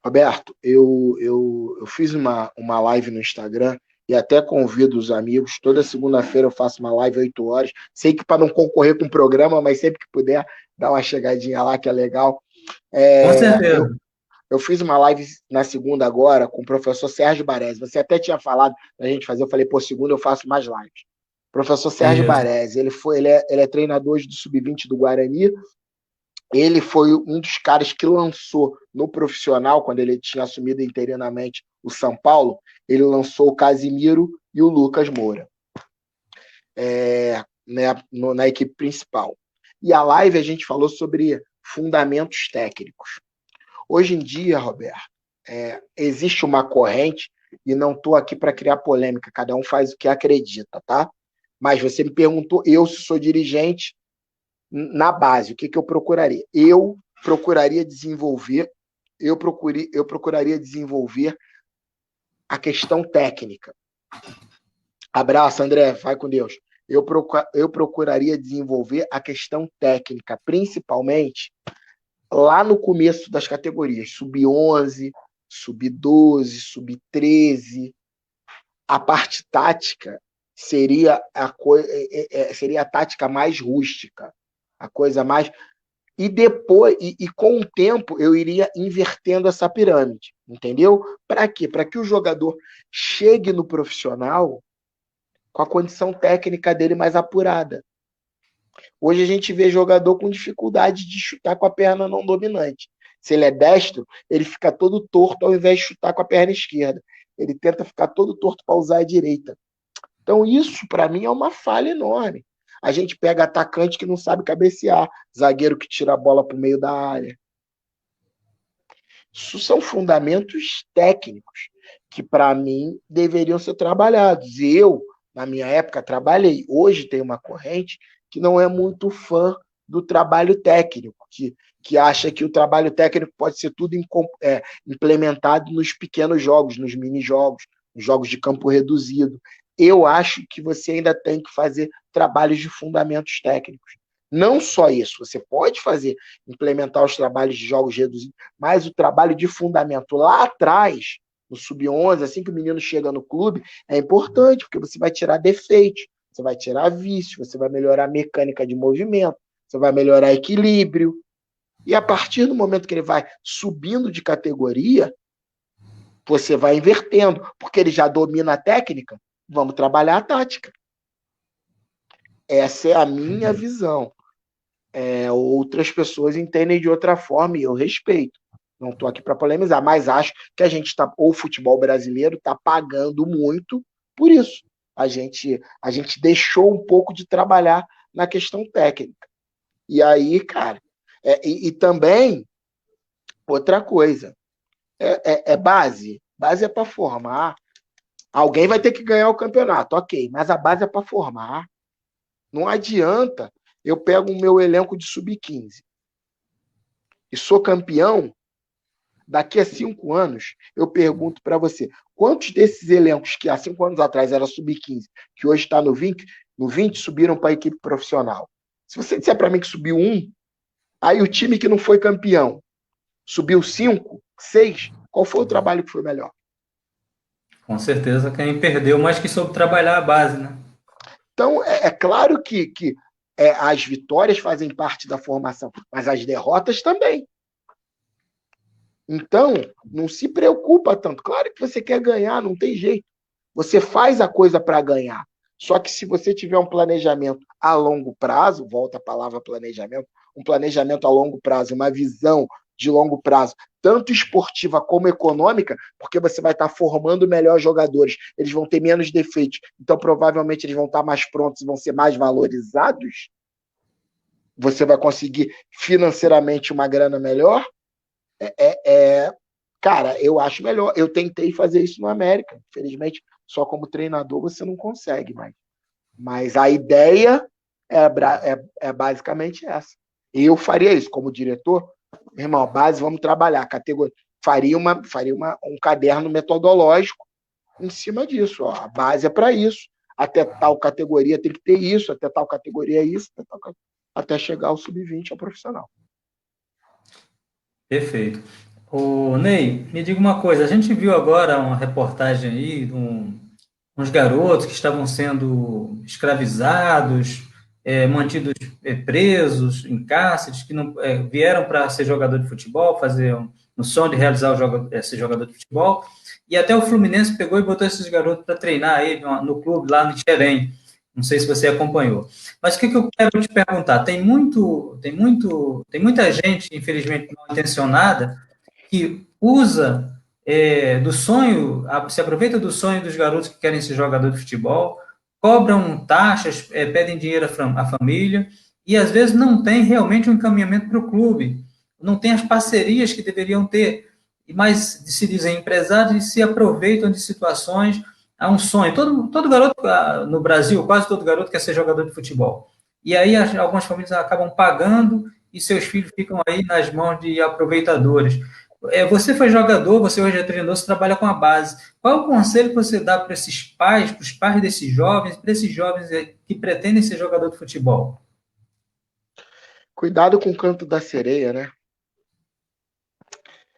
Roberto, eu fiz uma live no Instagram e até convido os amigos. Toda segunda-feira eu faço uma live 8 horas. Sei que para não concorrer com o programa, mas sempre que puder, dá uma chegadinha lá, que é legal. Com É, certeza. eu fiz uma live na segunda agora com o professor Sérgio Baresi. Você até tinha falado da gente fazer, eu falei, pô, segunda eu faço mais lives. Professor Sérgio Isso. Baresi, ele é treinador do Sub-20 do Guarani. Ele foi um dos caras que lançou no profissional, quando ele tinha assumido interinamente o São Paulo, ele lançou o Casimiro e o Lucas Moura, na equipe principal. E a live a gente falou sobre fundamentos técnicos. Hoje em dia, Roberto, existe uma corrente, e não estou aqui para criar polêmica, cada um faz o que acredita, tá? Mas você me perguntou, eu, se sou dirigente, na base, o que eu procuraria? Eu procuraria desenvolver, eu procuraria desenvolver a questão técnica. Abraço, André, vai com Deus. Eu procuraria desenvolver a questão técnica, principalmente lá no começo das categorias, sub-11, sub-12, sub-13. A parte tática seria seria a tática mais rústica, a coisa mais. E depois, com o tempo, eu iria invertendo essa pirâmide, entendeu? Para quê? Para que o jogador chegue no profissional com a condição técnica dele mais apurada. Hoje a gente vê jogador com dificuldade de chutar com a perna não dominante. Se ele é destro, ele fica todo torto ao invés de chutar com a perna esquerda. Ele tenta ficar todo torto para usar a direita. Então isso, para mim, é uma falha enorme. A gente pega atacante que não sabe cabecear, zagueiro que tira a bola para o meio da área. Isso são fundamentos técnicos que, para mim, deveriam ser trabalhados. E eu, na minha época, trabalhei. Hoje tem uma corrente que não é muito fã do trabalho técnico, que acha que o trabalho técnico pode ser tudo implementado nos pequenos jogos, nos mini-jogos, nos jogos de campo reduzido. Eu acho que você ainda tem que fazer trabalhos de fundamentos técnicos. Não só isso, você pode implementar os trabalhos de jogos reduzidos, mas o trabalho de fundamento lá atrás, no sub-11, assim que o menino chega no clube, é importante, porque você vai tirar defeitos, você vai tirar vício, você vai melhorar a mecânica de movimento, você vai melhorar equilíbrio. E a partir do momento que ele vai subindo de categoria, você vai invertendo, porque ele já domina a técnica, vamos trabalhar a tática. Essa é a minha visão. Outras pessoas entendem de outra forma e eu respeito. Não estou aqui para polemizar, mas acho que o futebol brasileiro está pagando muito por isso. A gente deixou um pouco de trabalhar na questão técnica. E aí, cara, e também, outra coisa, base. Base é para formar. Alguém vai ter que ganhar o campeonato, ok, mas a base é para formar. Não adianta eu pego o meu elenco de sub-15 e sou campeão, daqui a 5 anos, eu pergunto para você, quantos desses elencos que há 5 anos atrás era sub-15, que hoje está no 20 subiram para a equipe profissional? Se você disser para mim que subiu 1, aí o time que não foi campeão subiu 5, 6, qual foi o trabalho que foi melhor? Com certeza quem perdeu, mas que soube trabalhar a base, né? Então, claro que as vitórias fazem parte da formação, mas as derrotas também. Então, não se preocupa tanto. Claro que você quer ganhar, não tem jeito. Você faz a coisa para ganhar. Só que se você tiver um planejamento a longo prazo, volta a palavra planejamento, um planejamento a longo prazo, uma visão de longo prazo, tanto esportiva como econômica, porque você vai estar formando melhores jogadores, eles vão ter menos defeitos, então provavelmente eles vão estar mais prontos, vão ser mais valorizados, você vai conseguir financeiramente uma grana melhor, cara, eu acho melhor. Eu tentei fazer isso no América, infelizmente, só como treinador você não consegue, mas a ideia é basicamente essa. Eu faria isso como diretor, irmão, base, vamos trabalhar, categoria, faria um caderno metodológico em cima disso, ó, a base é para isso, até tal categoria tem que ter isso, até tal categoria é isso, até chegar ao sub-20 ao profissional. Perfeito. Ô, Ney, me diga uma coisa, a gente viu agora uma reportagem aí de uns garotos que estavam sendo escravizados, mantidos presos em cárceres, que não vieram para ser jogador de futebol, fazer no sonho de realizar ser jogador de futebol, e até o Fluminense pegou e botou esses garotos para treinar aí no clube lá no Xerém. Não sei se você acompanhou. Mas o que eu quero te perguntar? Tem muita gente, infelizmente, mal intencionada, que usa do sonho, se aproveita do sonho dos garotos que querem ser jogador de futebol, cobram taxas, pedem dinheiro à família, e às vezes não tem realmente um encaminhamento para o clube, não tem as parcerias que deveriam ter. mas se dizem empresários e se aproveitam de situações, há um sonho. Todo garoto no Brasil, quase todo garoto quer ser jogador de futebol. E aí algumas famílias acabam pagando e seus filhos ficam aí nas mãos de aproveitadores. Você foi jogador, você hoje é treinador, você trabalha com a base. Qual é o conselho que você dá para esses pais, para os pais desses jovens, para esses jovens que pretendem ser jogador de futebol? Cuidado com o canto da sereia, né?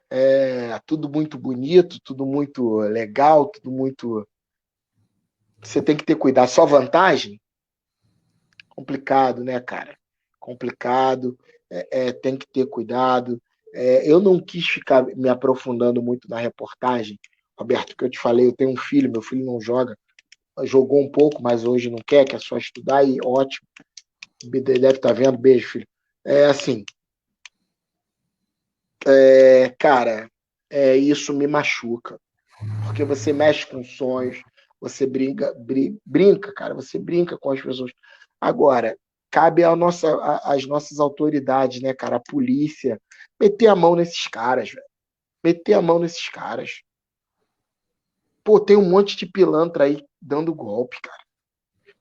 É tudo muito bonito, tudo muito legal, tudo muito. Você tem que ter cuidado. Só vantagem? Complicado, né, cara? Complicado. Tem que ter cuidado. Eu não quis ficar me aprofundando muito na reportagem, Roberto, que eu te falei, eu tenho um filho, meu filho não joga, jogou um pouco, mas hoje não quer só estudar e ótimo. Deve estar vendo, beijo, filho. É assim, cara, isso me machuca, porque você mexe com sonhos, você brinca, cara, você brinca com as pessoas. Agora, cabe às nossas autoridades, né, cara, a polícia, meter a mão nesses caras, velho. Meter a mão nesses caras. Pô, tem um monte de pilantra aí dando golpe, cara.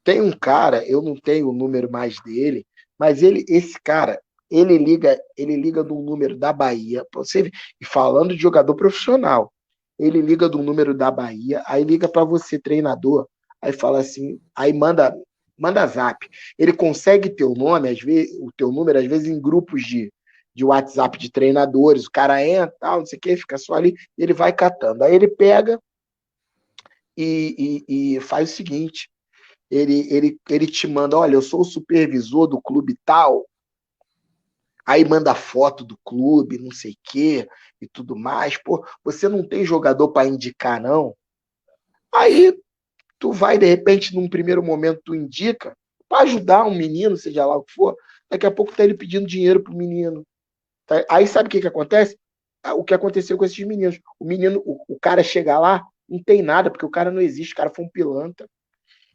Tem um cara, eu não tenho o número mais dele, mas esse cara, ele liga de um número da Bahia, você, e falando de jogador profissional, ele liga do número da Bahia, aí liga para você, treinador, aí fala assim, aí manda zap. Ele consegue teu nome, às vezes, o teu número, às vezes, em grupos de WhatsApp de treinadores, o cara entra, tal, não sei o que, fica só ali, ele vai catando. Aí ele pega e faz o seguinte, ele te manda, olha, eu sou o supervisor do clube tal, aí manda foto do clube, não sei o quê, e tudo mais. Pô, você não tem jogador para indicar, não? Aí tu vai, de repente, num primeiro momento, tu indica para ajudar um menino, seja lá o que for, daqui a pouco tá ele pedindo dinheiro pro menino. Tá? Aí sabe o que acontece? O que aconteceu com esses meninos. O cara chega lá, não tem nada, porque o cara não existe, o cara foi um pilantra.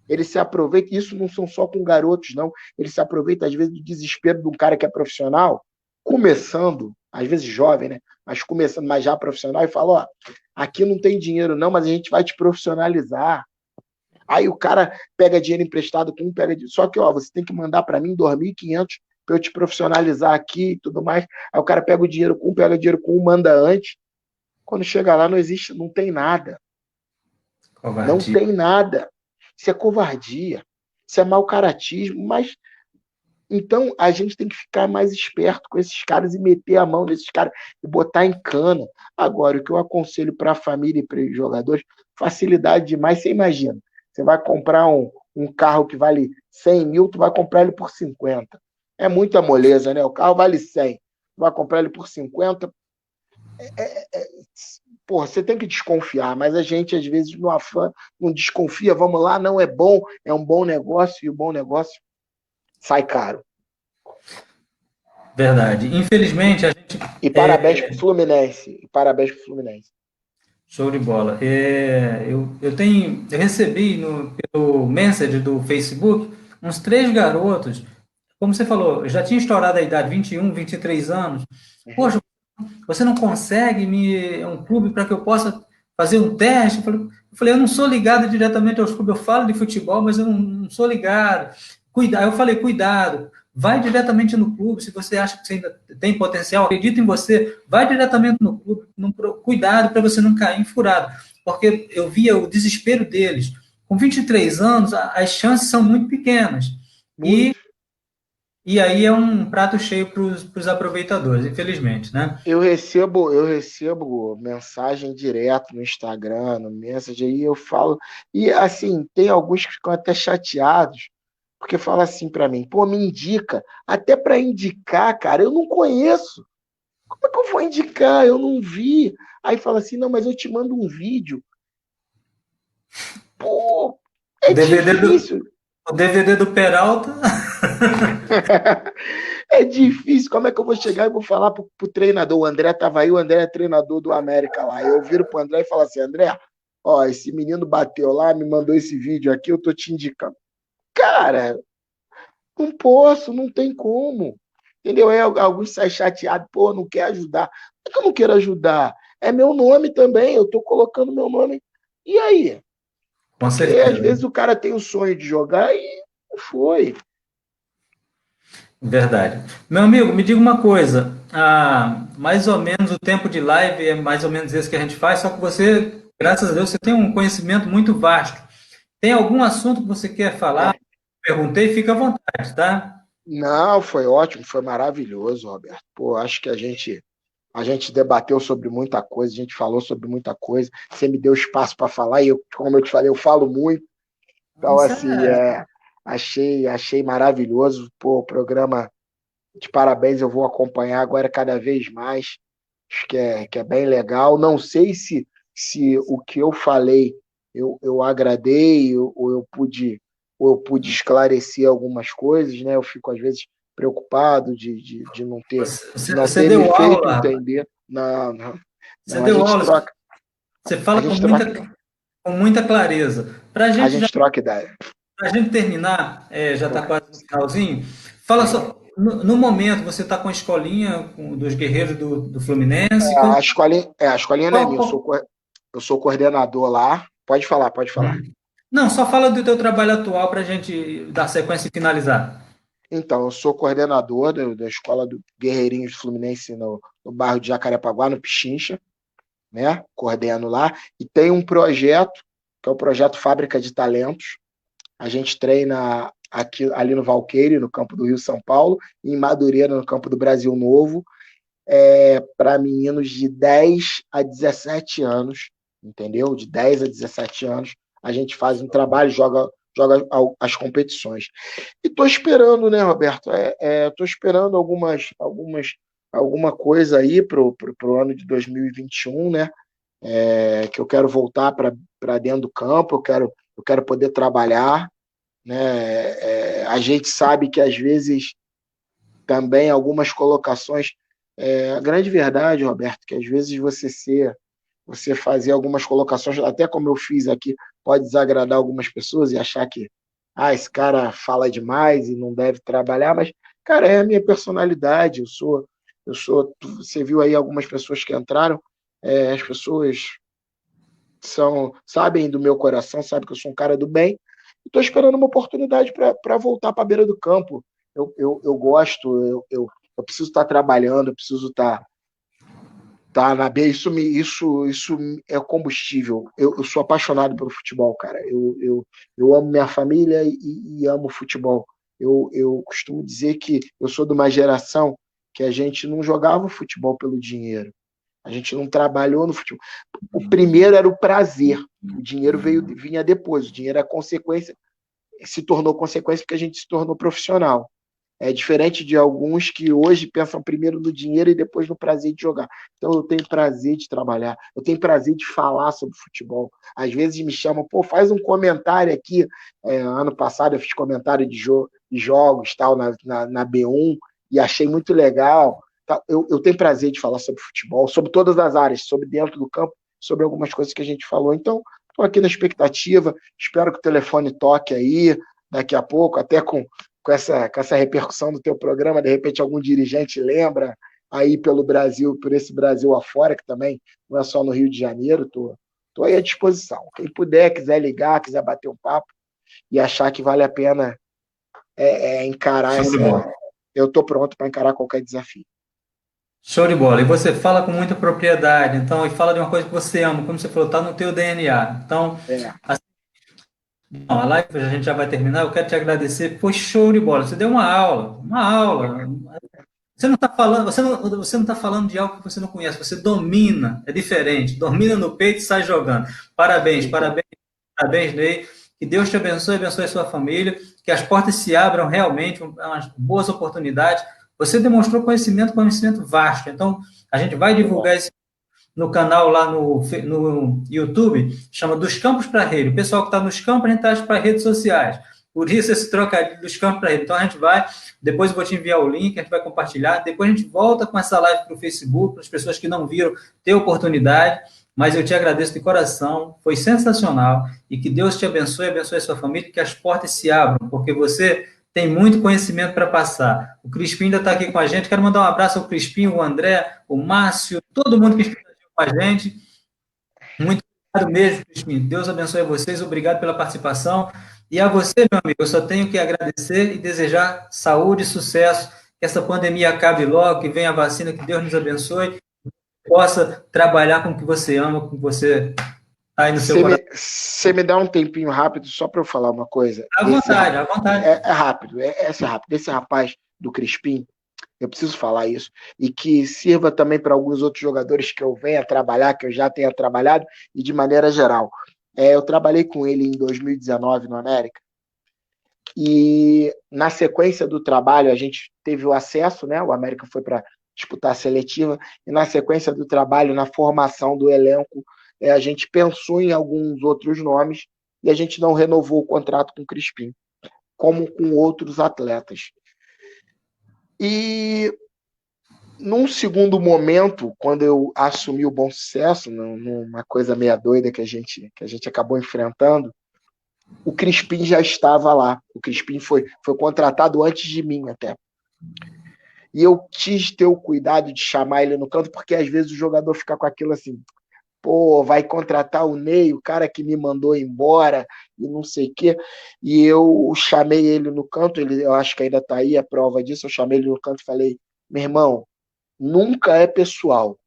Ele se aproveita, isso não são só com garotos, não. Ele se aproveita, às vezes, do desespero de um cara que é profissional, começando, às vezes jovem, né? Mas começando, mas já profissional, e fala: ó, aqui não tem dinheiro, não, mas a gente vai te profissionalizar. Aí o cara pega dinheiro emprestado com um, só que, ó, você tem que mandar para mim 2.500 para eu te profissionalizar aqui e tudo mais. Aí o cara pega o dinheiro com um, pega dinheiro com um, manda antes. Quando chega lá, não existe, não tem nada. Não Covardia. tem nada. Isso é covardia. Isso é mau caratismo, mas então a gente tem que ficar mais esperto com esses caras e meter a mão nesses caras e botar em cana. Agora, o que eu aconselho para a família e para os jogadores, facilidade demais. Você imagina, você vai comprar um carro que vale 100 mil, tu vai comprar ele por 50. É muita moleza, né? O carro vale 100, tu vai comprar ele por 50. Porra, você tem que desconfiar, mas a gente, às vezes, no afã, não desconfia, vamos lá, não é bom, é um bom negócio, e o bom negócio sai caro. Verdade. Infelizmente, a gente. E parabéns pro Fluminense. E parabéns pro Fluminense. Show de bola. Eu recebi pelo Messenger do Facebook uns três garotos, como você falou, já tinha estourado a idade, 21, 23 anos. Uhum. Poxa, você não consegue um clube para que eu possa fazer um teste? Eu não sou ligado diretamente aos clubes, eu falo de futebol, mas eu não sou ligado. Eu falei, cuidado, vai diretamente no clube, se você acha que você ainda tem potencial, acredita em você, vai diretamente no clube, cuidado para você não cair em furado, porque eu via o desespero deles. Com 23 anos, as chances são muito pequenas. E, Muito. e aí é um prato cheio para os aproveitadores, infelizmente, né? Eu recebo mensagem direto no Instagram, no Messenger, e eu falo. E assim, tem alguns que ficam até chateados, porque falam assim para mim, pô, me indica. Até para indicar, cara, eu não conheço. Como é que eu vou indicar? Eu não vi. Aí fala assim, não, mas eu te mando um vídeo. Pô, O é DVD difícil. o DVD do Peralta. É difícil. Como é que eu vou chegar e vou falar pro treinador? O André estava aí, o André é treinador do América lá. Eu viro pro André e falo assim, André, ó, esse menino bateu lá, me mandou esse vídeo aqui, eu tô te indicando. Cara, não posso, não tem como. Entendeu? Alguns saem chateados, pô, não quer ajudar. Não é que eu não quero ajudar. é meu nome também, eu estou colocando meu nome. E aí? Com Porque às certeza. vezes o cara tem o sonho de jogar e não foi. Verdade. Meu amigo, me diga uma coisa. Mais ou menos o tempo de live é mais ou menos esse que a gente faz, só que você, graças a Deus, você tem um conhecimento muito vasto. Tem algum assunto que você quer falar? É, Perguntei, fica à vontade, tá? não, foi ótimo, foi maravilhoso, Roberto. Pô, acho que a gente debateu sobre muita coisa, a gente falou sobre muita coisa. Você me deu espaço para falar e eu, como eu te falei, eu falo muito. Então, Isso assim, é. achei maravilhoso. Pô, o programa de parabéns, eu vou acompanhar agora cada vez mais. Acho que é bem legal. Não sei se o que eu falei eu agradei ou eu pude esclarecer algumas coisas, né? Eu fico, às vezes, preocupado de não Você ter me deu feito aula, rapaz. entender. Não, não, Você não, a deu gente aula. troca, Você a fala gente troca, com muita clareza. Para a gente já, gente troca ideia. pra gente terminar, já está quase no finalzinho. Fala só, no momento você está com a escolinha dos guerreiros do Fluminense. A escolinha não é minha, Qual- eu sou coordenador lá. Pode falar, pode falar. Não, só fala do teu trabalho atual para a gente dar sequência e finalizar. Então, eu sou coordenador da Escola do Guerreirinhos do Fluminense no bairro de Jacarepaguá, no Pichincha, né? Coordeno lá. E tem um projeto, que é o projeto Fábrica de Talentos. A gente treina aqui, ali no Valqueire, no campo do Rio São Paulo, e em Madureira, no campo do Brasil Novo, para meninos de 10 a 17 anos, entendeu? De 10 a 17 anos, a gente faz um trabalho, joga as competições. E estou esperando, né, Roberto? Estou esperando alguma coisa aí para o ano de 2021, né? Que eu quero voltar para dentro do campo, eu quero poder trabalhar, né? A gente sabe que às vezes também algumas colocações, a grande verdade, Roberto, que às vezes você fazer algumas colocações, até como eu fiz aqui, pode desagradar algumas pessoas e achar que esse cara fala demais e não deve trabalhar, mas, cara, é a minha personalidade, você viu aí algumas pessoas que entraram, as pessoas sabem do meu coração, sabem que eu sou um cara do bem, e estou esperando uma oportunidade para voltar para a beira do campo. Eu gosto, eu preciso estar trabalhando, eu preciso estar na beira. Isso é combustível. Eu sou apaixonado pelo futebol, cara. Eu amo minha família e amo futebol. Eu costumo dizer que eu sou de uma geração que a gente não jogava futebol pelo dinheiro. A gente não trabalhou no futebol. O primeiro era o prazer. O dinheiro vinha depois. O dinheiro é consequência, se tornou consequência porque a gente se tornou profissional. É diferente de alguns que hoje pensam primeiro no dinheiro e depois no prazer de jogar. Então eu tenho prazer de trabalhar, eu tenho prazer de falar sobre futebol. Às vezes me chamam, pô, faz um comentário aqui. Ano passado eu fiz comentário de jogos tal na B1 e achei muito legal. Eu tenho prazer de falar sobre futebol, sobre todas as áreas, sobre dentro do campo, sobre algumas coisas que a gente falou. Então, estou aqui na expectativa, espero que o telefone toque aí daqui a pouco, até com essa repercussão do teu programa, de repente algum dirigente lembra aí pelo Brasil, por esse Brasil afora, que também não é só no Rio de Janeiro, tô aí à disposição. Quem puder, quiser ligar, quiser bater um papo e achar que vale a pena encarar Show de bola. eu estou pronto para encarar qualquer desafio. Show de bola. E você fala com muita propriedade, então, e fala de uma coisa que você ama, como você falou, está no teu DNA. Então, É, a live a gente já vai terminar. Eu quero te agradecer. Foi show de bola. Você deu uma aula, uma aula. Você não está falando, você não tá falando de algo que você não conhece. Você domina. É diferente. Domina no peito e sai jogando. Parabéns, então, parabéns, parabéns, Ney. Que Deus te abençoe, abençoe a sua família. Que as portas se abram realmente, umas boas oportunidades. Você demonstrou conhecimento vasto. Então, a gente vai que bom. divulgar esse no canal lá no YouTube, chama Dos Campos para a Rede. O pessoal que está nos campos, a gente traz para redes sociais. Por isso esse trocadilho dos campos para a rede. Então a gente vai, depois eu vou te enviar o link, a gente vai compartilhar, depois a gente volta com essa live para o Facebook, para as pessoas que não viram, ter oportunidade, mas eu te agradeço de coração, foi sensacional, e que Deus te abençoe, abençoe a sua família, que as portas se abram, porque você tem muito conhecimento para passar. O Crispim ainda está aqui com a gente, quero mandar um abraço ao Crispim, o André, o Márcio, todo mundo que com a gente. Muito obrigado mesmo, Crispim. Deus abençoe vocês, obrigado pela participação. E a você, meu amigo, eu só tenho que agradecer e desejar saúde e sucesso, que essa pandemia acabe logo, que venha a vacina, que Deus nos abençoe, possa trabalhar com o que você ama, com o que você está aí no seu coração. Você me dá um tempinho rápido só para eu falar uma coisa? À vontade, à vontade. É rápido, essa é rápido. Esse rapaz do Crispim, eu preciso falar isso, e que sirva também para alguns outros jogadores que eu venha trabalhar, que eu já tenha trabalhado, e de maneira geral. Eu trabalhei com ele em 2019 no América, e na sequência do trabalho a gente teve o acesso, né? O América foi para disputar a seletiva, e na sequência do trabalho, na formação do elenco, a gente pensou em alguns outros nomes, e a gente não renovou o contrato com o Crispim, como com outros atletas. E num segundo momento, quando eu assumi o Bom Sucesso, numa coisa meia doida que a gente acabou enfrentando, o Crispim já estava lá. O Crispim foi contratado antes de mim até. E eu quis ter o cuidado de chamar ele no canto, porque às vezes o jogador fica com aquilo assim, pô, vai contratar o Ney, o cara que me mandou embora, e não sei o quê. E eu chamei ele no canto, eu acho que ainda está aí a prova disso, eu chamei ele no canto e falei, meu irmão, nunca é pessoal.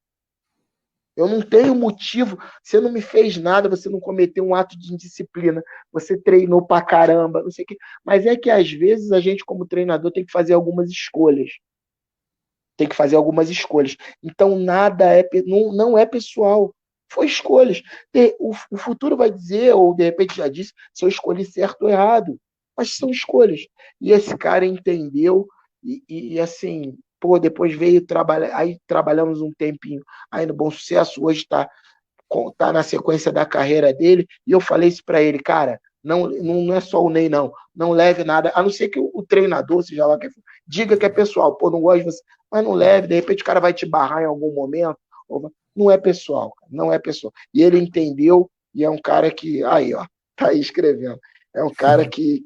Eu não tenho motivo, você não me fez nada, você não cometeu um ato de indisciplina, você treinou pra caramba, não sei o quê. Mas é que às vezes a gente, como treinador, tem que fazer algumas escolhas. Tem que fazer algumas escolhas. Então nada não é pessoal. Foi escolhas. O futuro vai dizer, ou de repente já disse, se eu escolhi certo ou errado. Mas são escolhas. E esse cara entendeu, e assim, pô, depois veio trabalhar, aí trabalhamos um tempinho aí no Bom Sucesso, hoje tá na sequência da carreira dele, e eu falei isso para ele, cara, não é só o Ney, não. Não leve nada, a não ser que o treinador, seja lá que for, diga que é pessoal, pô, não gosto de você, mas não leve, de repente o cara vai te barrar em algum momento, não é pessoal, não é pessoal. E ele entendeu, e é um cara que, aí, ó, tá aí escrevendo, é um cara que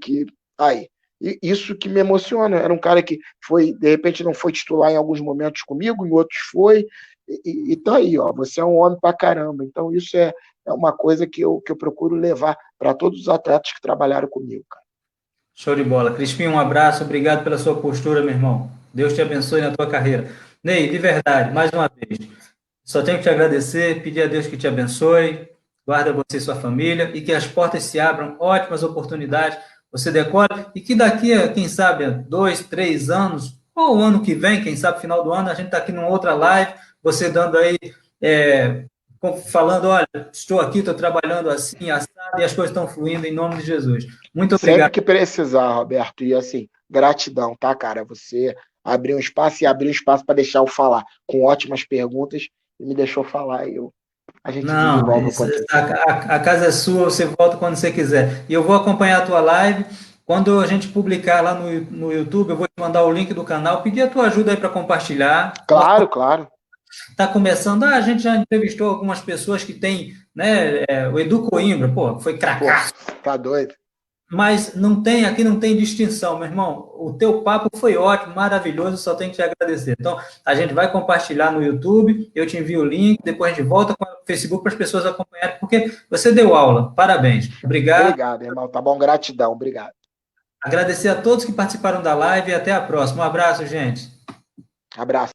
aí, e isso que me emociona, era um cara que foi, de repente não foi titular em alguns momentos comigo, em outros foi, e tá aí, ó, você é um homem pra caramba, então isso é uma coisa que eu procuro levar para todos os atletas que trabalharam comigo, cara. Show de bola. Crispim, um abraço, obrigado pela sua postura, meu irmão. Deus te abençoe na tua carreira. Ney, de verdade, mais uma vez, só tenho que te agradecer, pedir a Deus que te abençoe, guarda você e sua família, e que as portas se abram, ótimas oportunidades, você decore, e que daqui a, quem sabe, 2, 3 anos, ou o ano que vem, quem sabe, final do ano, a gente está aqui numa outra live, você dando aí, falando, olha, estou aqui, estou trabalhando assim, assado, e as coisas estão fluindo em nome de Jesus. Muito Sempre obrigado. que precisar, Roberto, e assim, gratidão, tá, cara? Você abriu um espaço e abriu espaço para deixar eu falar, com ótimas perguntas, e me deixou falar, e a gente Não, desenvolve o quanto. a casa é sua, você volta quando você quiser. E eu vou acompanhar a tua live. Quando a gente publicar lá no YouTube, eu vou te mandar o link do canal, pedir a tua ajuda aí para compartilhar. Claro, claro. Está começando, a gente já entrevistou algumas pessoas que têm, né, o Edu Coimbra, pô, foi cracaço. Tá doido. Mas não tem, aqui não tem distinção, meu irmão. O teu papo foi ótimo, maravilhoso, só tenho que te agradecer. Então, a gente vai compartilhar no YouTube, eu te envio o link, depois a gente volta com o Facebook para as pessoas acompanharem, porque você deu aula. Parabéns. Obrigado. Obrigado, irmão. Tá bom, gratidão. Obrigado. Agradecer a todos que participaram da live e até a próxima. Um abraço, gente. Abraço.